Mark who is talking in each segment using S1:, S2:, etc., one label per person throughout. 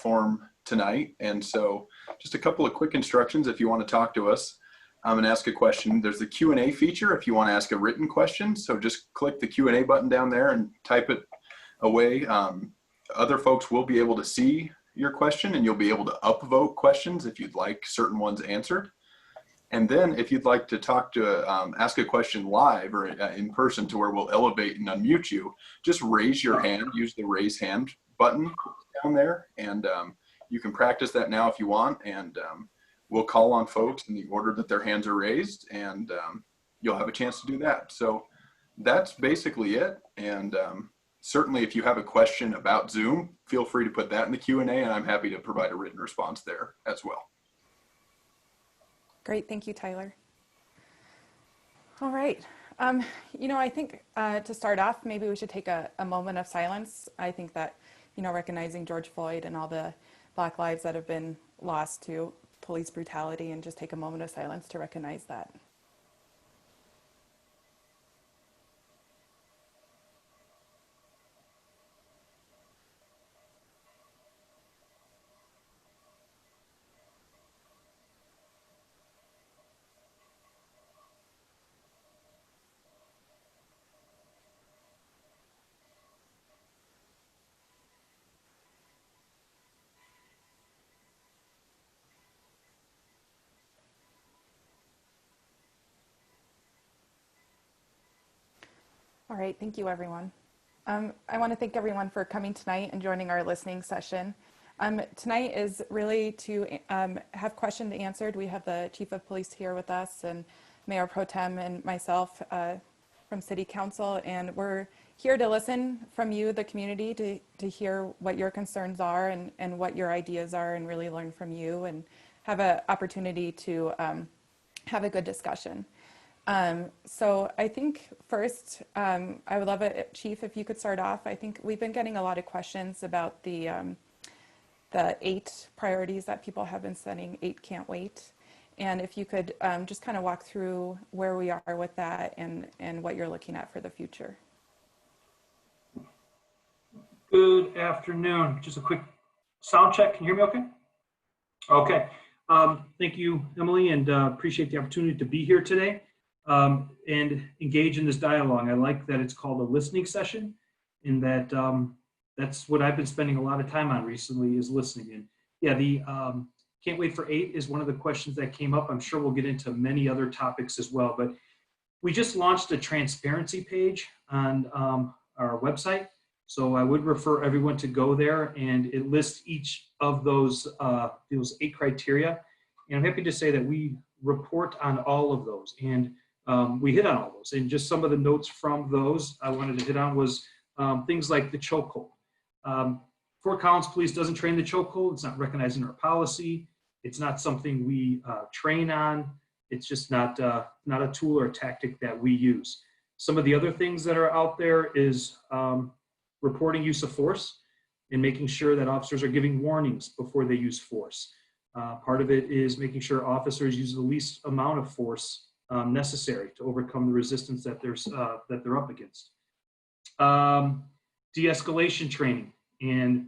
S1: platform tonight. And so just a couple of quick instructions if you want to talk to us and ask a question. There's the Q&A feature if you want to ask a written question. So just click the Q&A button down there and type it away. Other folks will be able to see your question, and you'll be able to upvote questions if you'd like certain ones answered. And then if you'd like to talk to, ask a question live or in person to where we'll elevate and unmute you, just raise your hand, use the raise hand button down there. And you can practice that now if you want. And we'll call on folks in the order that their hands are raised, and you'll have a chance to do that. So that's basically it. And certainly if you have a question about Zoom, feel free to put that in the Q&A, and I'm happy to provide a written response there as well.
S2: Great, thank you, Tyler. All right, you know, I think to start off, maybe we should take a moment of silence. I think that, you know, recognizing George Floyd and all the Black lives that have been lost to police brutality, and just take a moment of silence to recognize that. All right, thank you, everyone. I want to thank everyone for coming tonight and joining our listening session. Tonight is really to have questions answered. We have the Chief of Police here with us, and Mayor Pro Tem and myself from City Council, and we're here to listen from you, the community, to hear what your concerns are and what your ideas are, and really learn from you and have an opportunity to have a good discussion. So I think first, I would love it, Chief, if you could start off. I think we've been getting a lot of questions about the 8 priorities that people have been setting, 8 can't wait. And if you could just kind of walk through where we are with that and what you're looking at for the future.
S3: Good afternoon. Just a quick sound check. Can you hear me okay? Okay. Thank you, Emily, and appreciate the opportunity to be here today. And engage in this dialogue. I like that it's called a listening session, and that that's what I've been spending a lot of time on recently, is listening. And yeah, the can't wait for 8 is one of the questions that came up. I'm sure we'll get into many other topics as well, but we just launched a transparency page on our website. So I would refer everyone to go there, and it lists each of those 8 criteria. And I'm happy to say that we report on all of those, and we hit on all those. And just some of the notes from those I wanted to hit on was things like the chokehold. Fort Collins Police doesn't train the chokehold. It's not recognized in our policy. It's not something we train on. It's just not a tool or a tactic that we use. Some of the other things that are out there is reporting use of force and making sure that officers are giving warnings before they use force. Part of it is making sure officers use the least amount of force necessary to overcome the resistance that they're up against. De-escalation training and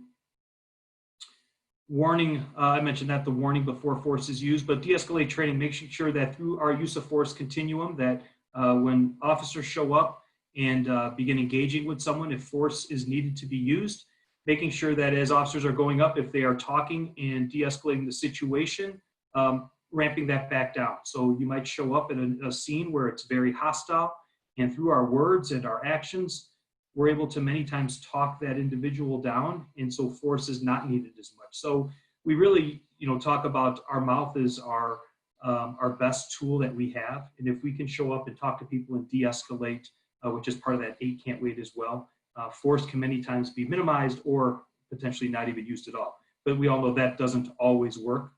S3: warning. I mentioned that the warning before force is used, but de-escalate training, making sure that through our use of force continuum, that when officers show up and begin engaging with someone, if force is needed to be used, making sure that as officers are going up, if they are talking and de-escalating the situation, ramping that back down. So you might show up in a scene where it's very hostile, and through our words and our actions, we're able to many times talk that individual down, and so force is not needed as much. So we really, talk about our mouth is our best tool that we have, and if we can show up and talk to people and de-escalate, which is part of that 8 can't wait as well, force can many times be minimized or potentially not even used at all. But we all know that doesn't always work,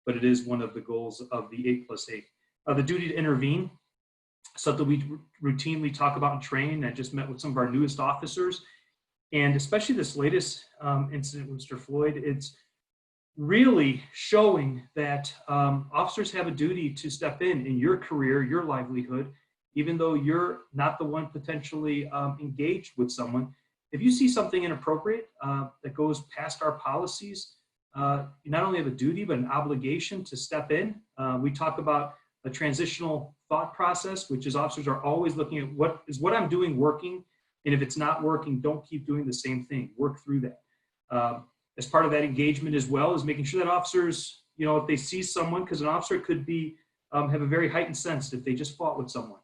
S3: but it is one of the goals of the 8+8. The duty to intervene, something we routinely talk about and train. I just met with some of our newest officers, and especially this latest incident with Mr. Floyd, it's really showing that officers have a duty to step in your career, your livelihood, even though you're not the one potentially engaged with someone. if you see something inappropriate that goes past our policies, you not only have a duty, but an obligation to step in. We talk about a transitional thought process, which is officers are always looking at what I'm doing working, and if it's not working, don't keep doing the same thing. Work through that. As part of that engagement as well is making sure that officers, if they see someone, because an officer could be have a very heightened sense if they just fought with someone.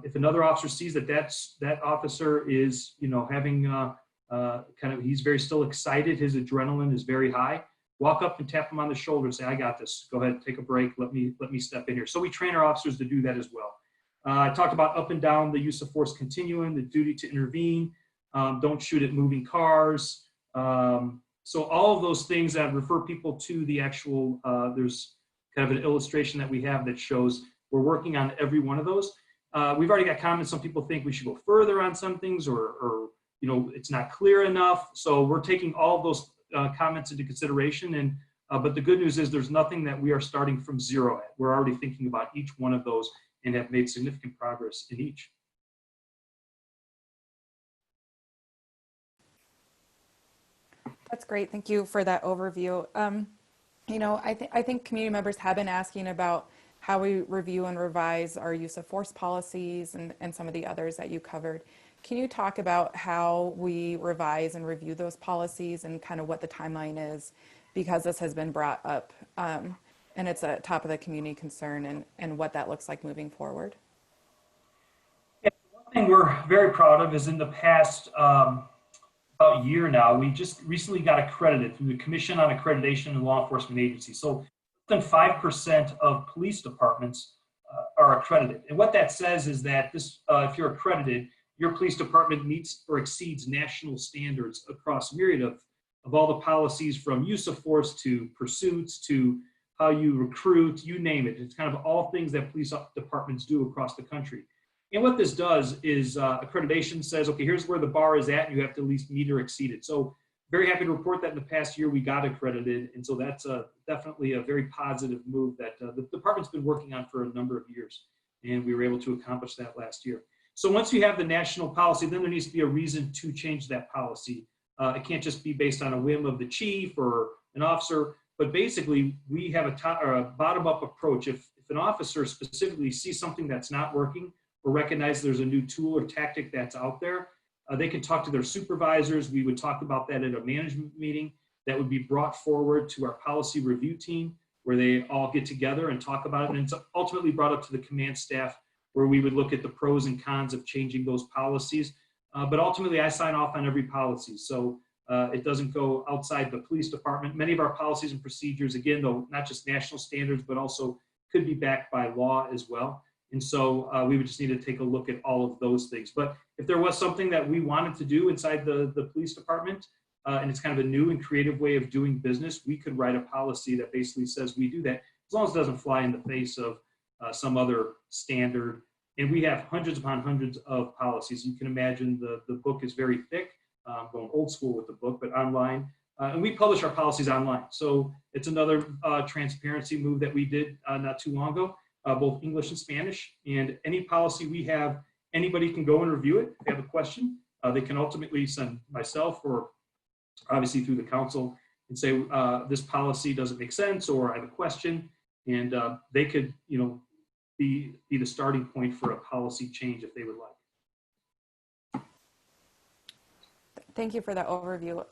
S3: If another officer sees that officer is, having he's very still excited, his adrenaline is very high, walk up and tap him on the shoulder and say, I got this. Go ahead, take a break. Let me step in here. So we train our officers to do that as well. I talked about up and down the use of force continuum, the duty to intervene, don't shoot at moving cars. So all of those things that refer people to the actual, there's kind of an illustration that we have that shows we're working on every one of those. We've already got comments. Some people think we should go further on some things or it's not clear enough. So we're taking all of those comments into consideration. And but the good news is there's nothing that we are starting from zero at. We're already thinking about each one of those and have made significant progress in each.
S2: That's great. Thank you for that overview. I think community members have been asking about how we review and revise our use of force policies and some of the others that you covered. Can you talk about how we revise and review those policies and kind of what the timeline is? Because this has been brought up and it's a top of the community concern and what that looks like moving forward.
S3: Yeah, one thing we're very proud of is in the past about a year now, we just recently got accredited through the Commission on Accreditation and Law Enforcement Agencies. So less than 5% of police departments are accredited. And what that says is that this, if you're accredited, your police department meets or exceeds national standards across a myriad of all the policies, from use of force to pursuits to how you recruit, you name it. It's kind of all things that police departments do across the country. And what this does is accreditation says, okay, here's where the bar is at, and you have to at least meet or exceed it. So very happy to report that in the past year we got accredited. And so that's definitely a very positive move that the department's been working on for a number of years. And we were able to accomplish that last year. So once you have the national policy, then there needs to be a reason to change that policy. It can't just be based on a whim of the chief or an officer, but basically we have a bottom-up approach. If an officer specifically sees something that's not working or recognize there's a new tool or tactic that's out there, they can talk to their supervisors. We would talk about that at a management meeting that would be brought forward to our policy review team, where they all get together and talk about it. And it's ultimately brought up to the command staff, where we would look at the pros and cons of changing those policies. But ultimately, I sign off on every policy. So it doesn't go outside the police department. Many of our policies and procedures, again, though, not just national standards, but also could be backed by law as well. And so we would just need to take a look at all of those things. But if there was something that we wanted to do inside the police department, and it's kind of a new and creative way of doing business, we could write a policy that basically says we do that, as long as it doesn't fly in the face of some other standard. And we have hundreds upon hundreds of policies. You can imagine the book is very thick. I'm going old school with the book, but online. And we publish our policies online. So it's another transparency move that we did not too long ago, both English and Spanish. And any policy we have, anybody can go and review it. If they have a question, they can ultimately send myself or obviously through the council and say, this policy doesn't make sense, or I have a question. And they could, be the starting point for a policy change if they would like.
S2: Thank you for that overview.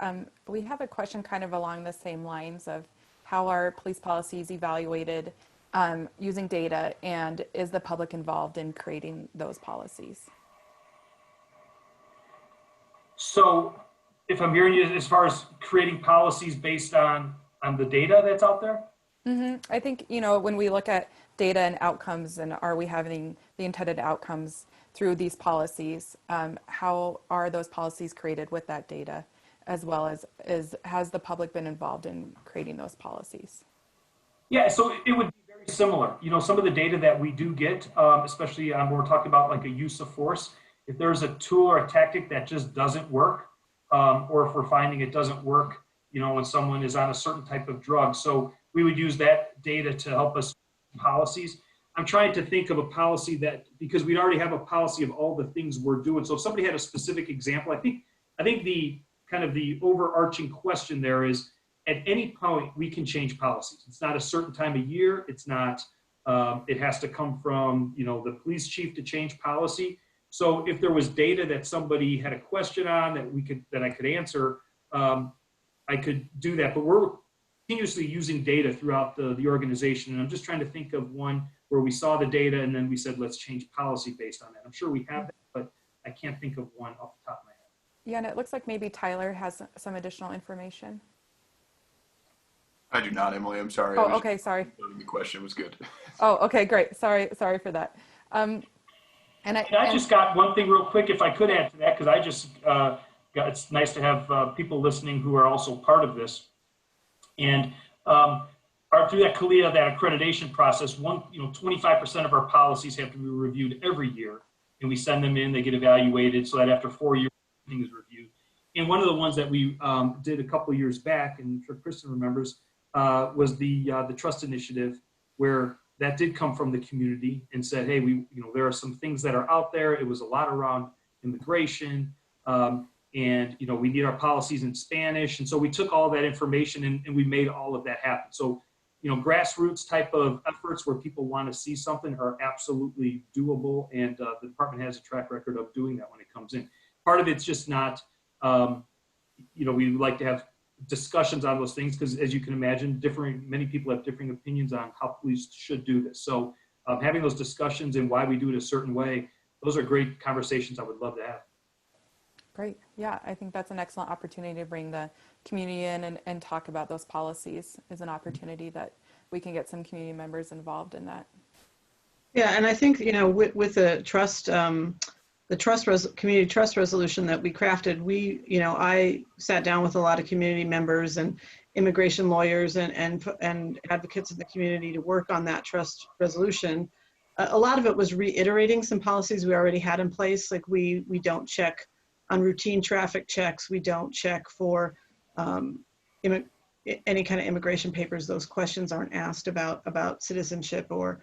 S2: We have a question kind of along the same lines of how are police policies evaluated using data, and is the public involved in creating those policies?
S3: So if I'm hearing you, as far as creating policies based on the data that's out there?
S2: Mm-hmm. I think, when we look at data and outcomes, and are we having the intended outcomes through these policies, how are those policies created with that data, as well as has the public been involved in creating those policies?
S3: Yeah, so it would be very similar. Some of the data that we do get, especially when we're talking about like a use of force, if there's a tool or a tactic that just doesn't work, or if we're finding it doesn't work, when someone is on a certain type of drug. So we would use that data to help us policies. I'm trying to think of a policy that, because we already have a policy of all the things we're doing. So if somebody had a specific example, I think I think the kind of the overarching question there is, at any point we can change policies. It's not a certain time of year. It's not, it has to come from, you know, the police chief to change policy. So if there was data that somebody had a question on that I could answer, I could do that. But we're continuously using data throughout the organization. And I'm just trying to think of one where we saw the data and then we said, let's change policy based on that. I'm sure we have that, but I can't think of one off the top of my head.
S2: Yeah, and it looks like maybe Tyler has some additional information.
S1: I do not, Emily. I'm sorry.
S2: Oh, okay, sorry.
S1: The question was good.
S2: Oh, okay, great. Sorry for that. And
S3: I just got one thing real quick, if I could add to that, because I just it's nice to have people listening who are also part of this. And through that CALIA, that accreditation process, 25% of our policies have to be reviewed every year, and we send them in, they get evaluated, so that after 4 years, everything is reviewed. And one of the ones that we did a couple of years back, and I'm sure Kristin remembers, was the trust initiative, where that did come from the community and said, hey, there are some things that are out there. It was a lot around immigration, and we need our policies in Spanish. And so we took all that information and we made all of that happen. So, grassroots type of efforts where people want to see something are absolutely doable. And the department has a track record of doing that when it comes in. Part of it's just not, we like to have discussions on those things because, as you can imagine, many people have differing opinions on how police should do this. So having those discussions and why we do it a certain way, those are great conversations I would love to have.
S2: Great. Yeah, I think that's an excellent opportunity to bring the community in and talk about those policies is an opportunity that we can get some community members involved in that.
S4: Yeah, and I think, with the trust, community trust resolution that we crafted, I sat down with a lot of community members and immigration lawyers and advocates in the community to work on that trust resolution. A lot of it was reiterating some policies we already had in place, like we don't check on routine traffic checks. We don't check for any kind of immigration papers. Those questions aren't asked about citizenship or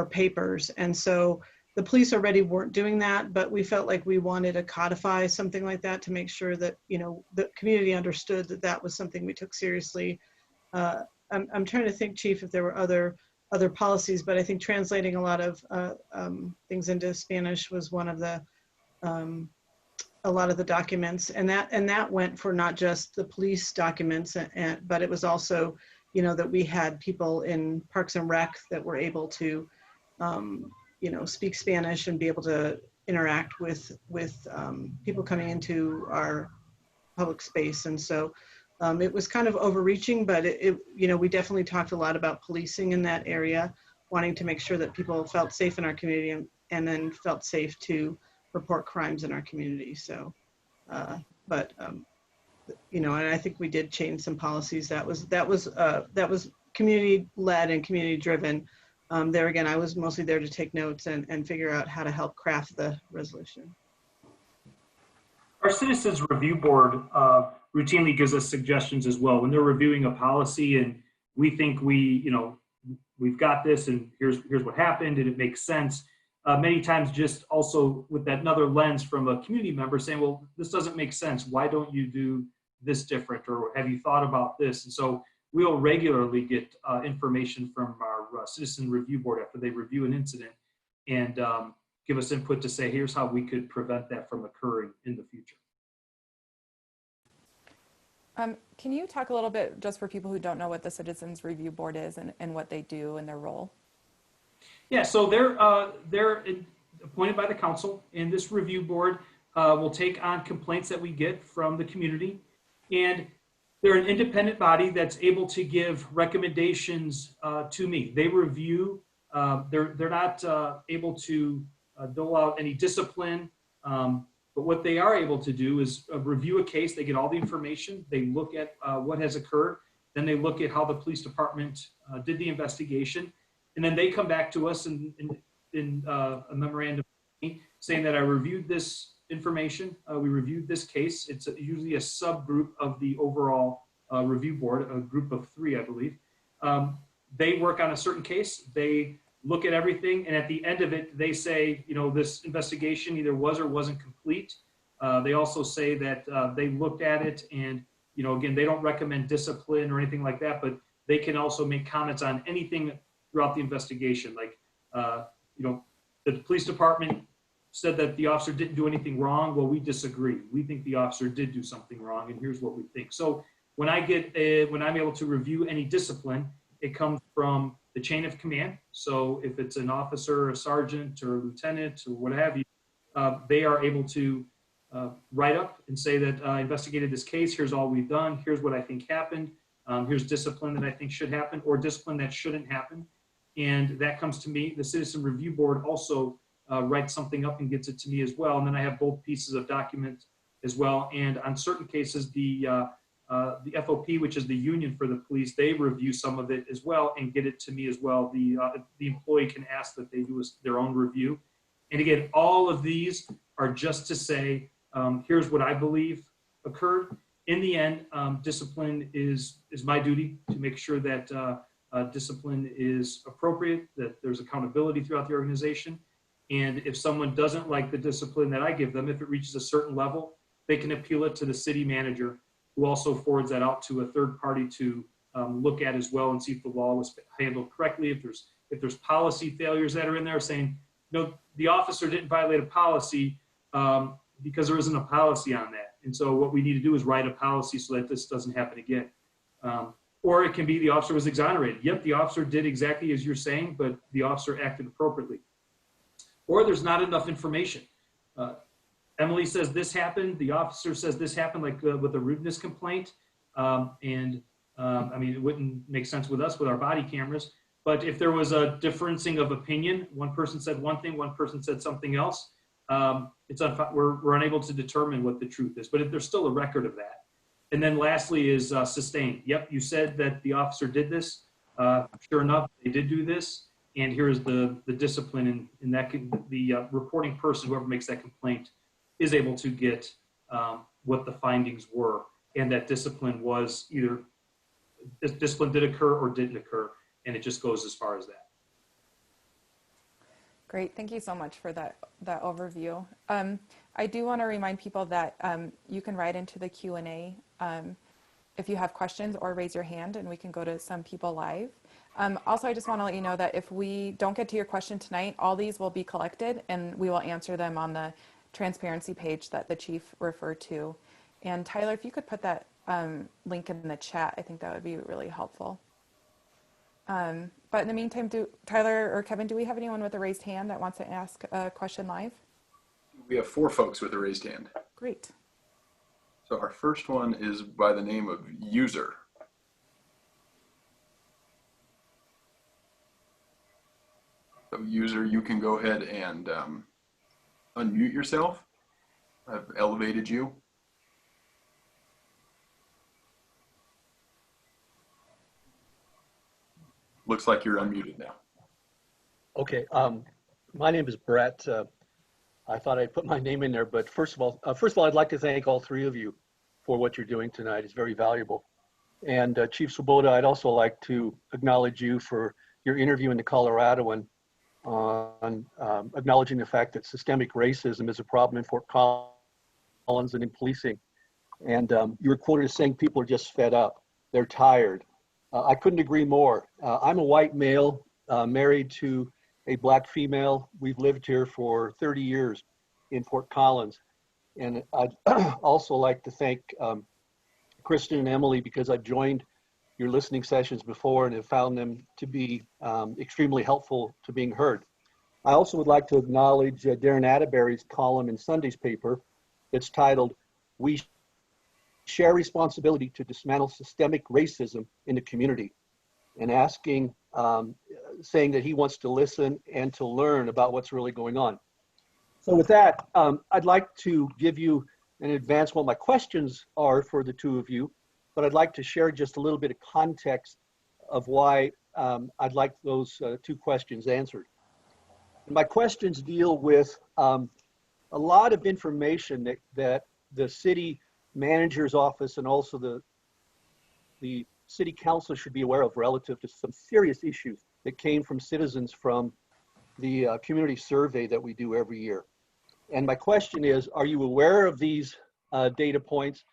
S4: papers. And so the police already weren't doing that, but we felt like we wanted to codify something like that to make sure that, the community understood that that was something we took seriously. I'm trying to think, Chief, if there were other policies, but I think translating a lot of things into Spanish was one of the a lot of the documents, and that went for not just the police documents, but it was also, that we had people in Parks and Rec that were able to, speak Spanish and be able to interact with people coming into our public space. And so it was kind of overreaching, but we definitely talked a lot about policing in that area, wanting to make sure that people felt safe in our community and then felt safe to report crimes in our community. So, and I think we did change some policies. That was community led and community driven. There again, I was mostly there to take notes and figure out how to help craft the resolution.
S3: Our Citizens Review Board routinely gives us suggestions as well when they're reviewing a policy and we think we've got this and here's what happened and it makes sense. Many times just also with that another lens from a community member saying, well, this doesn't make sense. Why don't you do this different? Or have you thought about this? And so we'll regularly get information from our Citizen Review Board after they review an incident and give us input to say, here's how we could prevent that from occurring in the future.
S2: Can you talk a little bit, just for people who don't know what the Citizens Review Board is and what they do and their role?
S3: Yeah, so they're appointed by the council, and this review board will take on complaints that we get from the community, and they're an independent body that's able to give recommendations to me. They review. They're not able to dole out any discipline, but what they are able to do is review a case. They get all the information. They look at what has occurred. Then they look at how the police department did the investigation. And then they come back to us in a memorandum saying that I reviewed this information. We reviewed this case. It's usually a subgroup of the overall review board, a group of 3, I believe. They work on a certain case. They look at everything. And at the end of it, they say, this investigation either was or wasn't complete. They also say that they looked at it and, you know, again, they don't recommend discipline or anything like that, but they can also make comments on anything throughout the investigation. Like, you know, the police department said that the officer didn't do anything wrong. Well, we disagree. We think the officer did do something wrong, and here's what we think. So when I'm able to review any discipline, it comes from the chain of command. So if it's an officer, a sergeant, or a lieutenant, or what have you, they are able to write up and say that I investigated this case. Here's all we've done. Here's what I think happened. Here's discipline that I think should happen, or discipline that shouldn't happen. And that comes to me. The Citizen Review Board also writes something up and gets it to me as well. And then I have both pieces of document as well. And on certain cases, the FOP, which is the union for the police, they review some of it as well and get it to me as well. The employee can ask that they do their own review. And again, all of these are just to say, here's what I believe occurred. In the end, discipline is my duty to make sure that discipline is appropriate, that there's accountability throughout the organization. And if someone doesn't like the discipline that I give them, if it reaches a certain level, they can appeal it to the city manager, who also forwards that out to a third party to look at as well and see if the law was handled correctly. If there's policy failures that are in there saying, no, the officer didn't violate a policy because there isn't a policy on that. And so what we need to do is write a policy so that this doesn't happen again. Or it can be the officer was exonerated. Yep, the officer did exactly as you're saying, but the officer acted appropriately. Or there's not enough information. Emily says this happened. The officer says this happened, like with a rudeness complaint. I mean, it wouldn't make sense with us with our body cameras. But if there was a differencing of opinion, one person said one thing, one person said something else, we're unable to determine what the truth is. But if there's still a record of that. And then lastly is sustained. Yep, you said that the officer did this. Sure enough, they did do this. And here's the discipline, and that the reporting person, whoever makes that complaint, is able to get what the findings were, and that discipline was either discipline did occur or didn't occur, and it just goes as far as that.
S2: Great, thank you so much for that overview. I do want to remind people that you can write into the Q&A if you have questions, or raise your hand and we can go to some people live. Also, I just want to let you know that if we don't get to your question tonight, all these will be collected and we will answer them on the transparency page that the chief referred to. And Tyler, if you could put that link in the chat, I think that would be really helpful. But in the meantime, Tyler or Kevin, do we have anyone with a raised hand that wants to ask a question live?
S1: We have 4 folks with a raised hand.
S2: Great.
S1: So our first one is by the name of User. So User, you can go ahead and unmute yourself. I've elevated you. Looks like you're unmuted now.
S5: Okay, my name is Brett. I thought I'd put my name in there, but first of all, I'd like to thank all 3 of you for what you're doing tonight. It's very valuable. And Chief Swoboda, I'd also like to acknowledge you for your interview in the Coloradoan on acknowledging the fact that systemic racism is a problem in Fort Collins and in policing. And you were quoted as saying people are just fed up. They're tired. I couldn't agree more. I'm a white male married to a black female. We've lived here for 30 years in Fort Collins. And I'd also like to thank Kristin and Emily, because I've joined your listening sessions before and have found them to be extremely helpful to being heard. I also would like to acknowledge Darren Atterbury's column in Sunday's paper that's titled, "We Share Responsibility to Dismantle Systemic Racism in the Community," and asking, saying that he wants to listen and to learn about what's really going on. So with that, I'd like to give you in advance what my questions are for the 2 of you, but I'd like to share just a little bit of context of why I'd like those 2 questions answered. My questions deal with a lot of information that the city manager's office and also the city council should be aware of relative to some serious issues that came from citizens from the community survey that we do every year. And my question is, are you aware of these data points?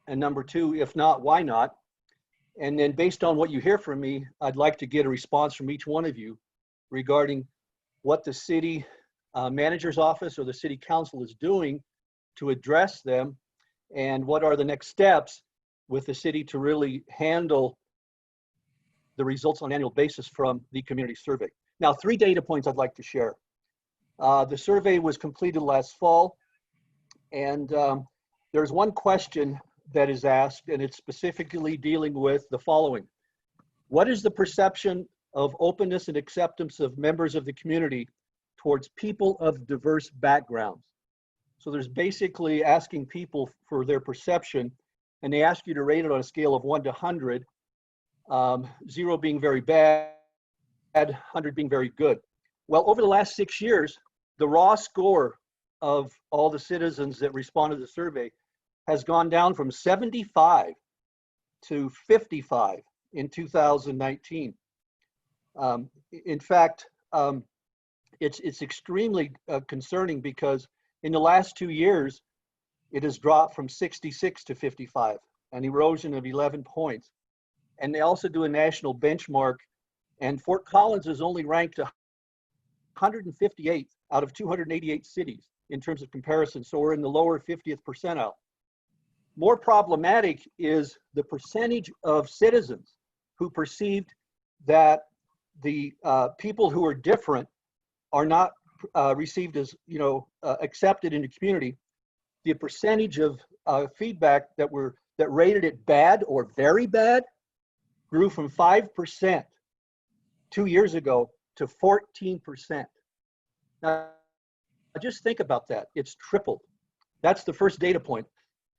S5: And number two, if not, why not? And then based on what you hear from me, I'd like to get a response from each one of you regarding what the city manager's office or the city council is doing to address them, and what are the next steps with the city to really handle the results on an annual basis from the community survey. Now, 3 data points I'd like to share. The survey was completed last fall, and there's one question that is asked, and it's specifically dealing with the following. What is the perception of openness and acceptance of members of the community towards people of diverse backgrounds? So there's basically asking people for their perception, and they ask you to rate it on a scale of 1 to 100, 0 being very bad, 100 being very good. Well, over the last 6 years, the raw score of all the citizens that responded to the survey has gone down from 75 to 55 in 2019. In fact, it's extremely concerning because in the last 2 years, it has dropped from 66 to 55, an erosion of 11 points. And they also do a national benchmark, and Fort Collins is only ranked 158 out of 288 cities in terms of comparison. So we're in the lower 50th percentile. More problematic is the percentage of citizens who perceived that the people who are different are not received as, accepted in the community. The percentage of feedback that rated it bad or very bad grew from 5% 2 years ago to 14%. Now, just think about that. It's tripled. That's the first data point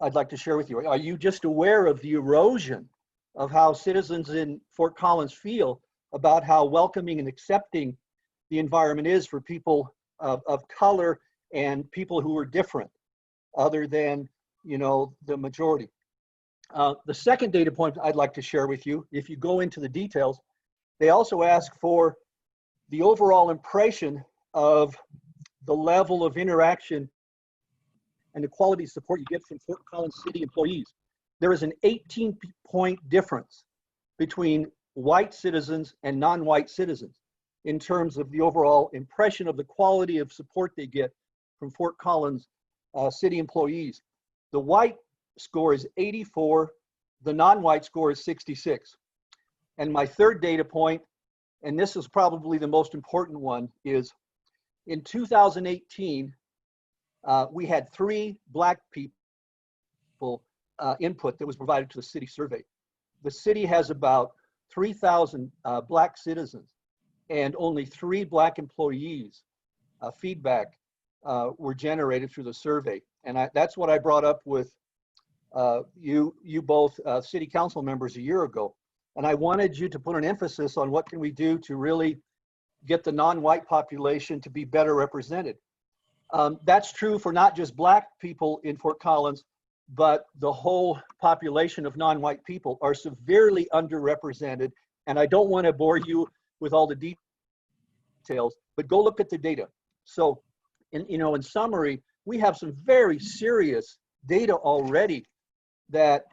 S5: I'd like to share with you. Are you just aware of the erosion of how citizens in Fort Collins feel about how welcoming and accepting the environment is for people of color and people who are different other than, the majority? The second data point I'd like to share with you, if you go into the details, they also ask for the overall impression of the level of interaction and the quality of support you get from Fort Collins City employees. There is an 18-point difference between white citizens and non-white citizens in terms of the overall impression of the quality of support they get from Fort Collins city employees. The white score is 84, the non-white score is 66. And my third data point, and this is probably the most important one, is in 2018, we had 3 Black people input that was provided to the city survey. The city has about 3,000 Black citizens, and only 3 Black employees feedback were generated through the survey. And that's what I brought up with you both city council members a year ago. And I wanted you to put an emphasis on what can we do to really get the non-white population to be better represented. That's true for not just Black people in Fort Collins, but the whole population of non-white people are severely underrepresented. And I don't want to bore you with all the details, but go look at the data. So, in summary, we have some very serious data already that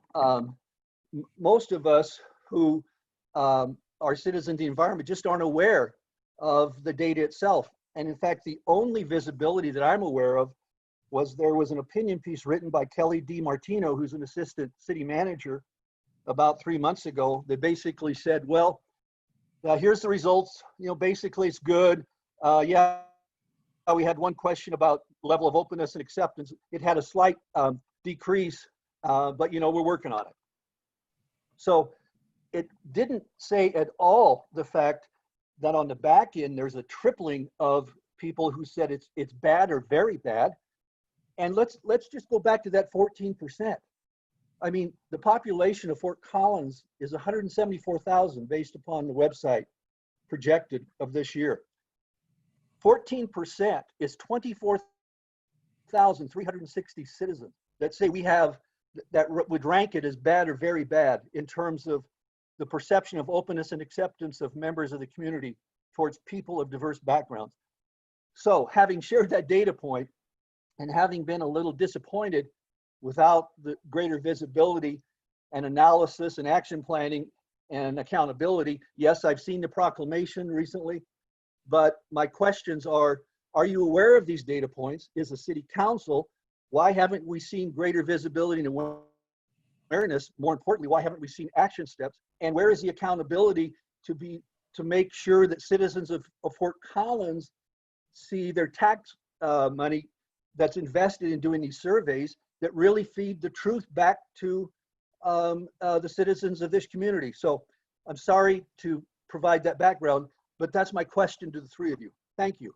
S5: most of us who are citizens of the environment just aren't aware of the data itself. And in fact, the only visibility that I'm aware of was there was an opinion piece written by Kelly D. Martino, who's an assistant city manager, about 3 months ago, that basically said, well, here's the results. Basically it's good. Yeah, we had one question about level of openness and acceptance. It had a slight decrease, but we're working on it. So it didn't say at all the fact that on the back end, there's a tripling of people who said it's bad or very bad. And let's just go back to that 14%. I mean, the population of Fort Collins is 174,000 based upon the website projected of this year. 14% is 24,360 citizens that say we have, that would rank it as bad or very bad in terms of the perception of openness and acceptance of members of the community towards people of diverse backgrounds. So having shared that data point, And having been a little disappointed without the greater visibility and analysis and action planning and accountability, yes, I've seen the proclamation recently, but my questions are you aware of these data points? Is the city council, why haven't we seen greater visibility and awareness? More importantly, why haven't we seen action steps? And where is the accountability to make sure that citizens of Fort Collins see their tax money that's invested in doing these surveys that really feed the truth back to the citizens of this community? So I'm sorry to provide that background, but that's my question to the three of you. Thank you.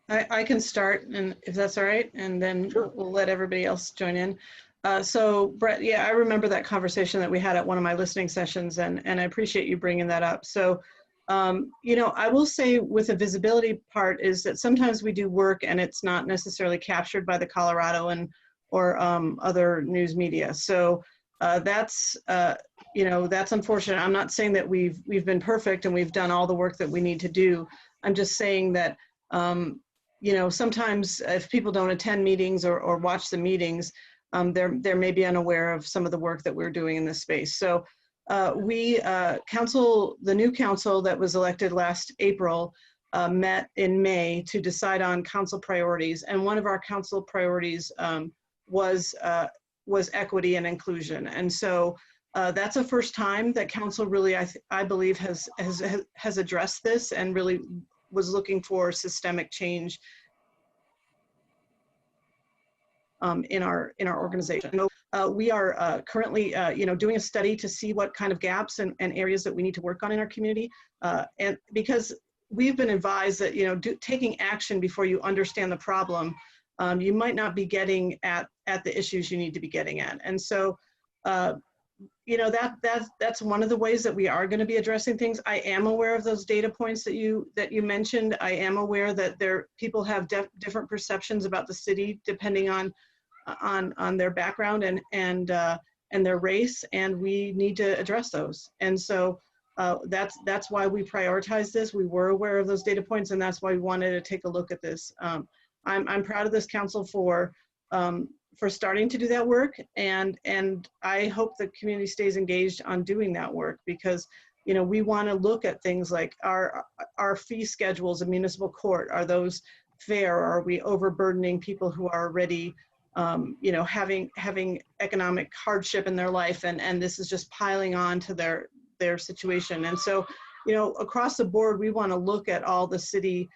S4: I can start, and if that's all right, and then
S5: Sure.
S4: we'll let everybody else join in. So Brett, yeah, I remember that conversation that we had at one of my listening sessions, and I appreciate you bringing that up. So, you know, I will say with the visibility part is that sometimes we do work and it's not necessarily captured by the Colorado or other news media. So that's, you know, that's unfortunate. I'm not saying that we've been perfect and we've done all the work that we need to do. I'm just saying that, you know, sometimes if people don't attend meetings or watch the meetings, they're maybe unaware of some of the work that we're doing in this space. So the new council that was elected last April met in May to decide on council priorities. And one of our council priorities was equity and inclusion. And so that's the first time that council really, I believe, has addressed this and really was looking for systemic change in our organization. We are currently, you know, doing a study to see what kind of gaps and areas that we need to work on in our community, and because we've been advised that, you know, taking action before you understand the problem, you might not be getting at the issues you need to be getting at, and so. You know, that's one of the ways that we are going to be addressing things. I am aware of those data points that you mentioned. I am aware that people have different perceptions about the city depending on their background and their race, and we need to address those. And so that's why we prioritize this. We were aware of those data points, and that's why we wanted to take a look at this. I'm proud of this council for starting to do that work, and I hope the community stays engaged on doing that work, because, you know, we want to look at things like our fee schedules in municipal court. Are those fair? Are we overburdening people who are already you know, having economic hardship in their life, and this is just piling on to their situation? And so, you know, across the board, we want to look at all the city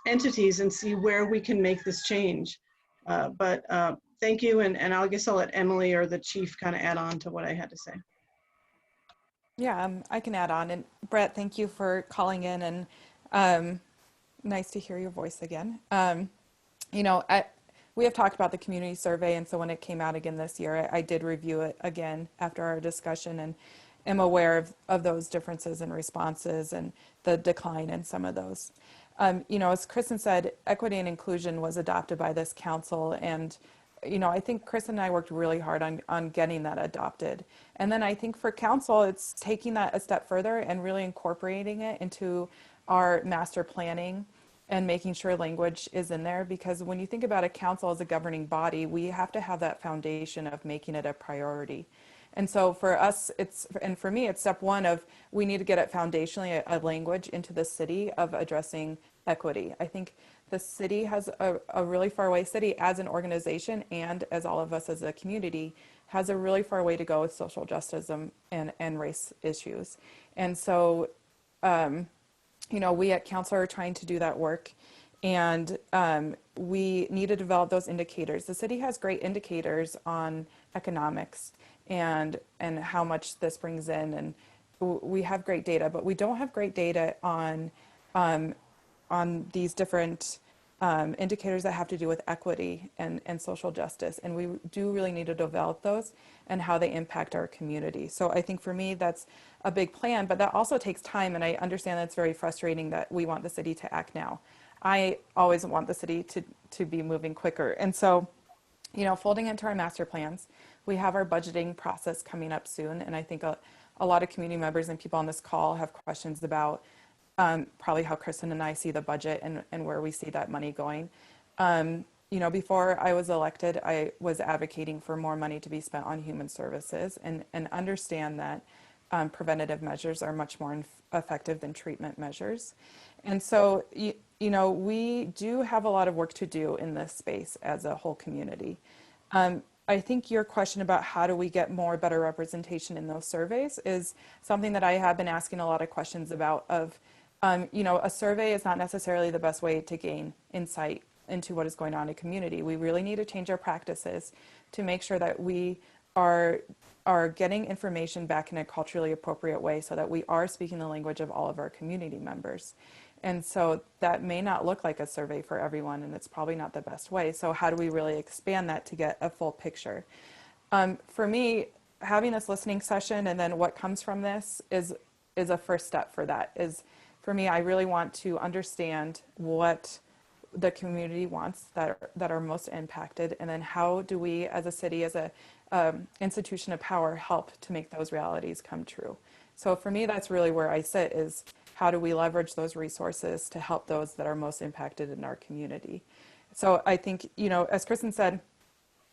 S4: entities and see where we can make this change. But thank you, and I guess I'll let Emily or the chief kind of add on to what I had to say.
S2: Yeah, I can add on. And Brett, thank you for calling in, and nice to hear your voice again. You know, we have talked about the community survey, and so when it came out again this year, I did review it again after our discussion, and am aware of those differences in responses and the decline in some of those. You know, as Kristin said, equity and inclusion was adopted by this council, and you know, I think Kristin and I worked really hard on getting that adopted. And then I think for council, it's taking that a step further and really incorporating it into our master planning and making sure language is in there, because when you think about a council as a governing body, we have to have that foundation of making it a priority. And so for us, and for me, it's step one of we need to get it foundationally a language into the city of addressing equity. I think the city has a really far away, city as an organization and as all of us as a community has a really far way to go with social justice and race issues. And so, you know, we at council are trying to do that work, and we need to develop those indicators. The city has great indicators on economics and how much this brings in, and we have great data, but we don't have great data on these different indicators that have to do with equity and social justice, and we do really need to develop those and how they impact our community. So I think for me that's a big plan, but that also takes time, and I understand that it's very frustrating that we want the city to act now. I always want the city to be moving quicker, and so, you know, folding into our master plans, we have our budgeting process coming up soon, and I think a lot of community members and people on this call have questions about probably how Kristin and I see the budget and where we see that money going. You know, before I was elected, I was advocating for more money to be spent on human services and understand that preventative measures are much more effective than treatment measures. And so, you know, we do have a lot of work to do in this space as a whole community. I think your question about how do we get more better representation in those surveys is something that I have been asking a lot of questions about of, you know, a survey is not necessarily the best way to gain insight into what is going on in a community. We really need to change our practices to make sure that we are getting information back in a culturally appropriate way so that we are speaking the language of all of our community members. And so that may not look like a survey for everyone, and it's probably not the best way. So how do we really expand that to get a full picture? For me, having this listening session and then what comes from this is a first step for that. Is for me, I really want to understand what the community wants that are most impacted, and then how do we as a city, as a institution of power, help to make those realities come true. So for me, that's really where I sit, is how do we leverage those resources to help those that are most impacted in our community. So I think, you know, as Kristin said,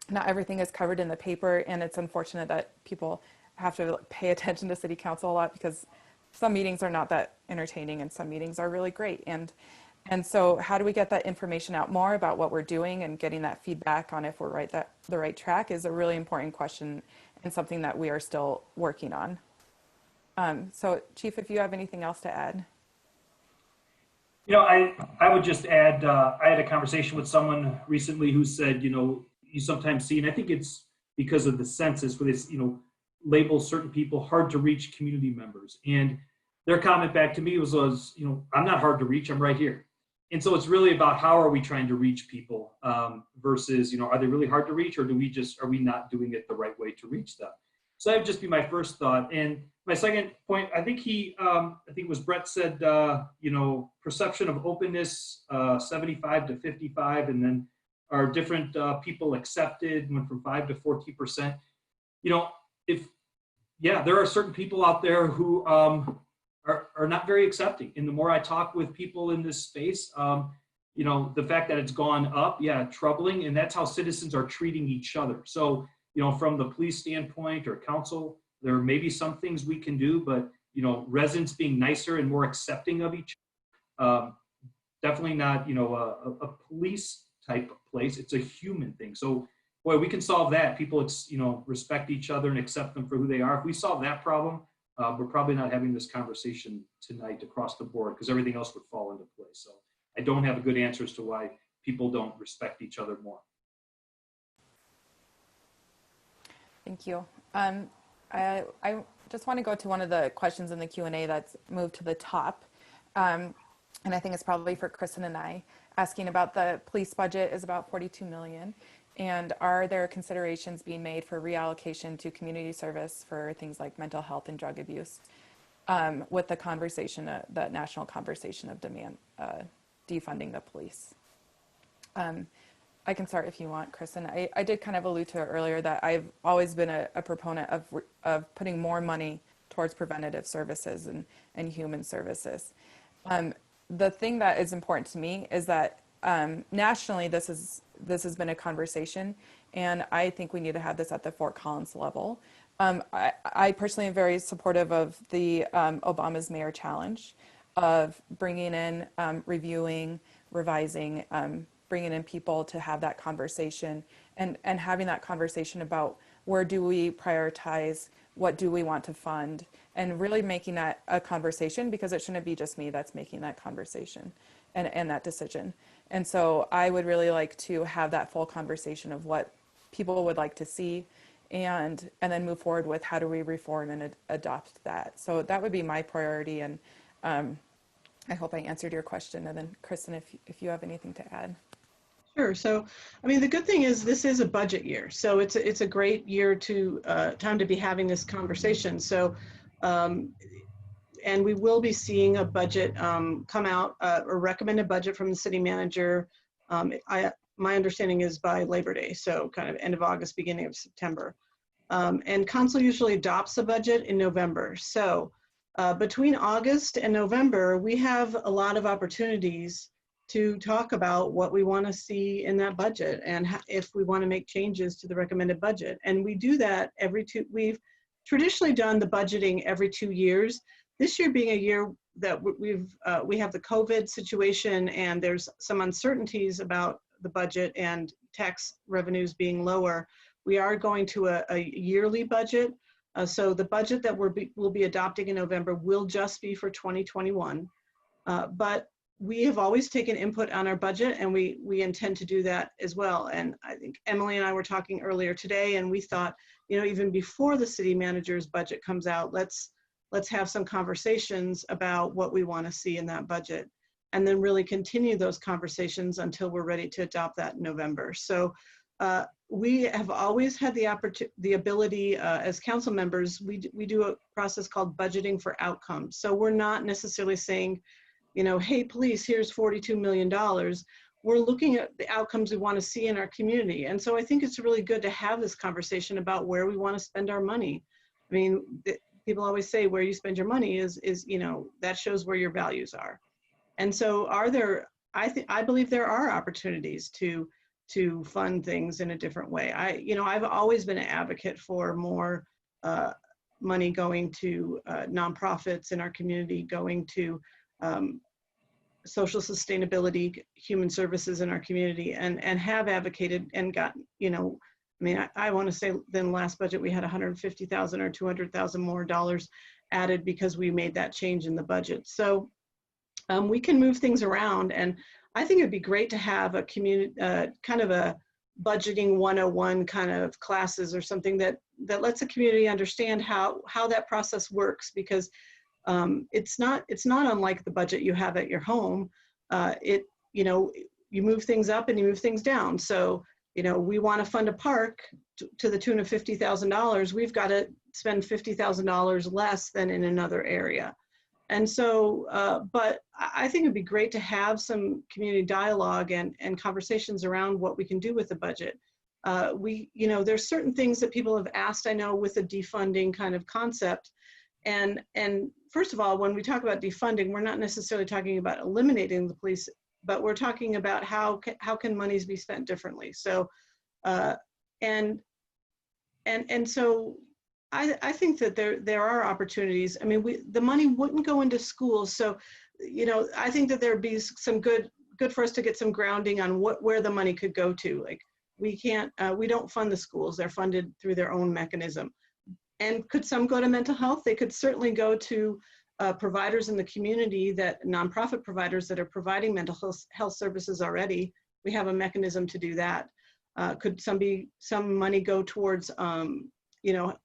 S2: not everything is covered in the paper, and it's unfortunate that people have to pay attention to city council a lot because some meetings are not that entertaining and some meetings are really great. And so how do we get that information out more about what we're doing and getting that feedback on if we're the right track is a really important question and something that we are still working on. So Chief, if you have anything else to add.
S3: You know, I would just add, I had a conversation with someone recently who said, you know, you sometimes see, and I think it's because of the census where this, you know, labels certain people hard to reach community members. And their comment back to me was, you know, I'm not hard to reach, I'm right here. And so it's really about how are we trying to reach people versus, you know, are they really hard to reach, or are we not doing it the right way to reach them? So that would just be my first thought. And my second point, I think it was Brett said, you know, perception of openness, 75 to 55, and then are different people accepted, went from 5 to 14%. You know, there are certain people out there who are not very accepting. And the more I talk with people in this space, you know, the fact that it's gone up, troubling. And that's how citizens are treating each other. So, you know, from the police standpoint or council, there may be some things we can do, but, you know, residents being nicer and more accepting of each other, definitely not, you know, a police type of place. It's a human thing. So, boy, we can solve that. People, you know, respect each other and accept them for who they are. If we solve that problem, we're probably not having this conversation tonight across the board, because everything else would fall into place. So I don't have a good answer as to why people don't respect each other more. Thank
S2: you. I just want to go to one of the questions in the Q&A that's moved to the top. And I think it's probably for Kristin and I, asking about the police budget is about $42 million. And are there considerations being made for reallocation to community service for things like mental health and drug abuse, with the conversation, the national conversation of defunding the police? I can start if you want, Kristin. I did kind of allude to it earlier that I've always been a proponent of putting more money towards preventative services and human services. The thing that is important to me is that nationally, this has been a conversation, and I think we need to have this at the Fort Collins level. I personally am very supportive of the Obama's Mayor Challenge, of bringing in, reviewing, revising, bringing in people to have that conversation and having that conversation about where do we prioritize, what do we want to fund, and really making that a conversation, because it shouldn't be just me that's making that conversation and that decision. And so I would really like to have that full conversation of what people would like to see, and then move forward with how do we reform and adopt that. So that would be my priority, and I hope I answered your question. And then Kristin, if you have anything to add.
S4: Sure. So, I mean, the good thing is this is a budget year, so it's a great year time to be having this conversation. So, and we will be seeing a budget come out, a recommended budget from the city manager. My understanding is by Labor Day, so kind of end of August, beginning of September. And council usually adopts a budget in November. So between August and November, we have a lot of opportunities to talk about what we want to see in that budget and if we want to make changes to the recommended budget. And we do that we've traditionally done the budgeting every 2 years. This year being a year that we have the COVID situation and there's some uncertainties about the budget and tax revenues being lower, we are going to a yearly budget. So the budget that we'll be adopting in November will just be for 2021. But we have always taken input on our budget, and we intend to do that as well. And I think Emily and I were talking earlier today, and we thought, you know, even before the city manager's budget comes out, let's have some conversations about what we want to see in that budget, and then really continue those conversations until we're ready to adopt that in November. So we have always had the ability as council members, we do a process called budgeting for outcomes. So we're not necessarily saying, you know, hey, police, here's $42 million. We're looking at the outcomes we want to see in our community. And so I think it's really good to have this conversation about where we want to spend our money. I mean, people always say where you spend your money is, you know, that shows where your values are. And so I believe there are opportunities to fund things in a different way. I've always been an advocate for more money going to nonprofits in our community, going to social sustainability, human services in our community, and have advocated and gotten, you know, I mean, I want to say then last budget we had $150,000 or $200,000 more dollars added because we made that change in the budget. So we can move things around, and I think it'd be great to have a community, kind of a budgeting 101 kind of classes or something that lets the community understand how that process works, because it's not unlike the budget you have at your home. You know, you move things up and you move things down. So, you know, we want to fund a park to the tune of $50,000. We've got to spend $50,000 less than in another area. And so, but I think it'd be great to have some community dialogue and conversations around what we can do with the budget. You know, there's certain things that people have asked, I know, with the defunding kind of concept. And first of all, when we talk about defunding, we're not necessarily talking about eliminating the police, but we're talking about how can monies be spent differently. So, and so I think that there are opportunities. I mean, the money wouldn't go into schools. So, you know, I think that there'd be some good for us to get some grounding on where the money could go to. Like, we don't fund the schools. They're funded through their own mechanism. And could some go to mental health? They could certainly go to providers in the community, nonprofit providers that are providing mental health services already. We have a mechanism to do that. Could some money go towards, you know,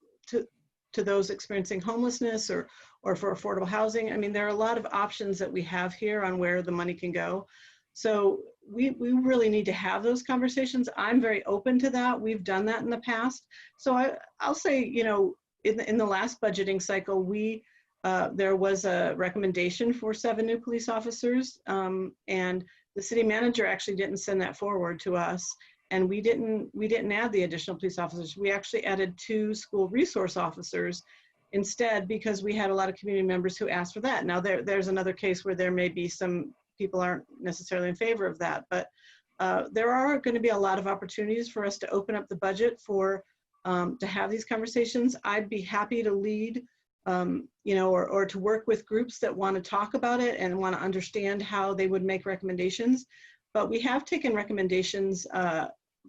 S4: to those experiencing homelessness or for affordable housing? I mean, there are a lot of options that we have here on where the money can go. So we really need to have those conversations. I'm very open to that. We've done that in the past. So I'll say, you know, in the last budgeting cycle, there was a recommendation for 7 new police officers, and the city manager actually didn't send that forward to us. And we didn't add the additional police officers. We actually added 2 school resource officers instead, because we had a lot of community members who asked for that. Now there's another case where there may be some people aren't necessarily in favor of that, but there are going to be a lot of opportunities for us to open up the budget for to have these conversations. I'd be happy to lead, you know, or to work with groups that want to talk about it and want to understand how they would make recommendations. But we have taken recommendations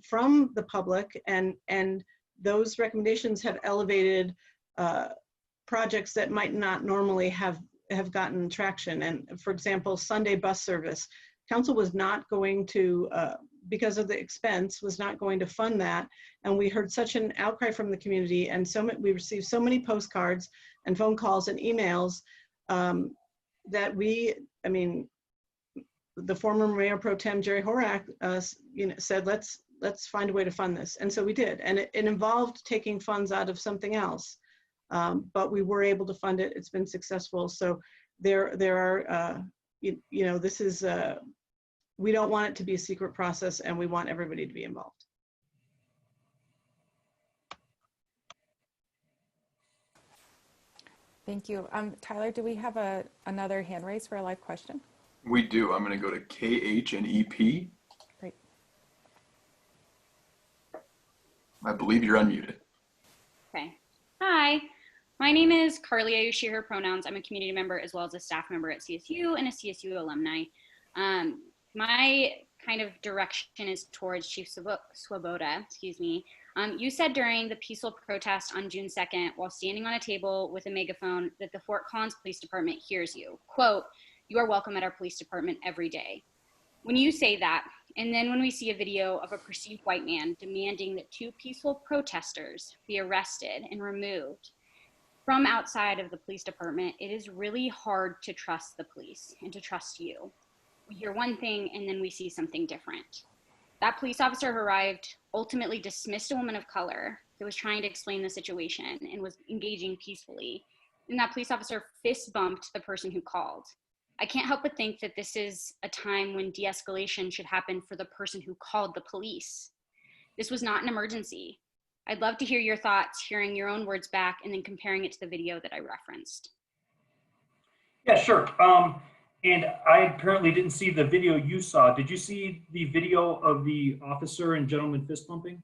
S4: from the public, and those recommendations have elevated projects that might not normally have gotten traction. And for example, Sunday bus service, council was not going to, because of the expense, was not going to fund that. And we heard such an outcry from the community, and we received so many postcards and phone calls and emails that I mean, the former Mayor Pro Tem Jerry Horak, you know, said, let's find a way to fund this. And so we did, and it involved taking funds out of something else, but we were able to fund it. It's been successful. So there are, you know, this is, we don't want it to be a secret process, and we want everybody to be involved.
S2: Thank you. Tyler, do we have another hand raised for a live question?
S1: We do. I'm going to go to KH and EP.
S2: Great.
S1: I believe you're unmuted.
S6: Okay. Hi, my name is Carly. I use she, her pronouns. I'm a community member as well as a staff member at CSU and a CSU alumni. My kind of direction is towards Chief Swoboda, excuse me. You said during the peaceful protest on June 2nd, while standing on a table with a megaphone, that the Fort Collins Police Department hears you. Quote, "You are welcome at our police department every day." When you say that, and then when we see a video of a perceived white man demanding that 2 peaceful protesters be arrested and removed from outside of the police department, it is really hard to trust the police and to trust you. We hear one thing and then we see something different. That police officer who arrived ultimately dismissed a woman of color that was trying to explain the situation and was engaging peacefully. And that police officer fist bumped the person who called. I can't help but think that this is a time when de-escalation should happen for the person who called the police. This was not an emergency. I'd love to hear your thoughts, hearing your own words back, and then comparing it to the video that I referenced.
S3: Yeah, sure. And I apparently didn't see the video you saw. Did you see the video of the officer and gentleman fist bumping?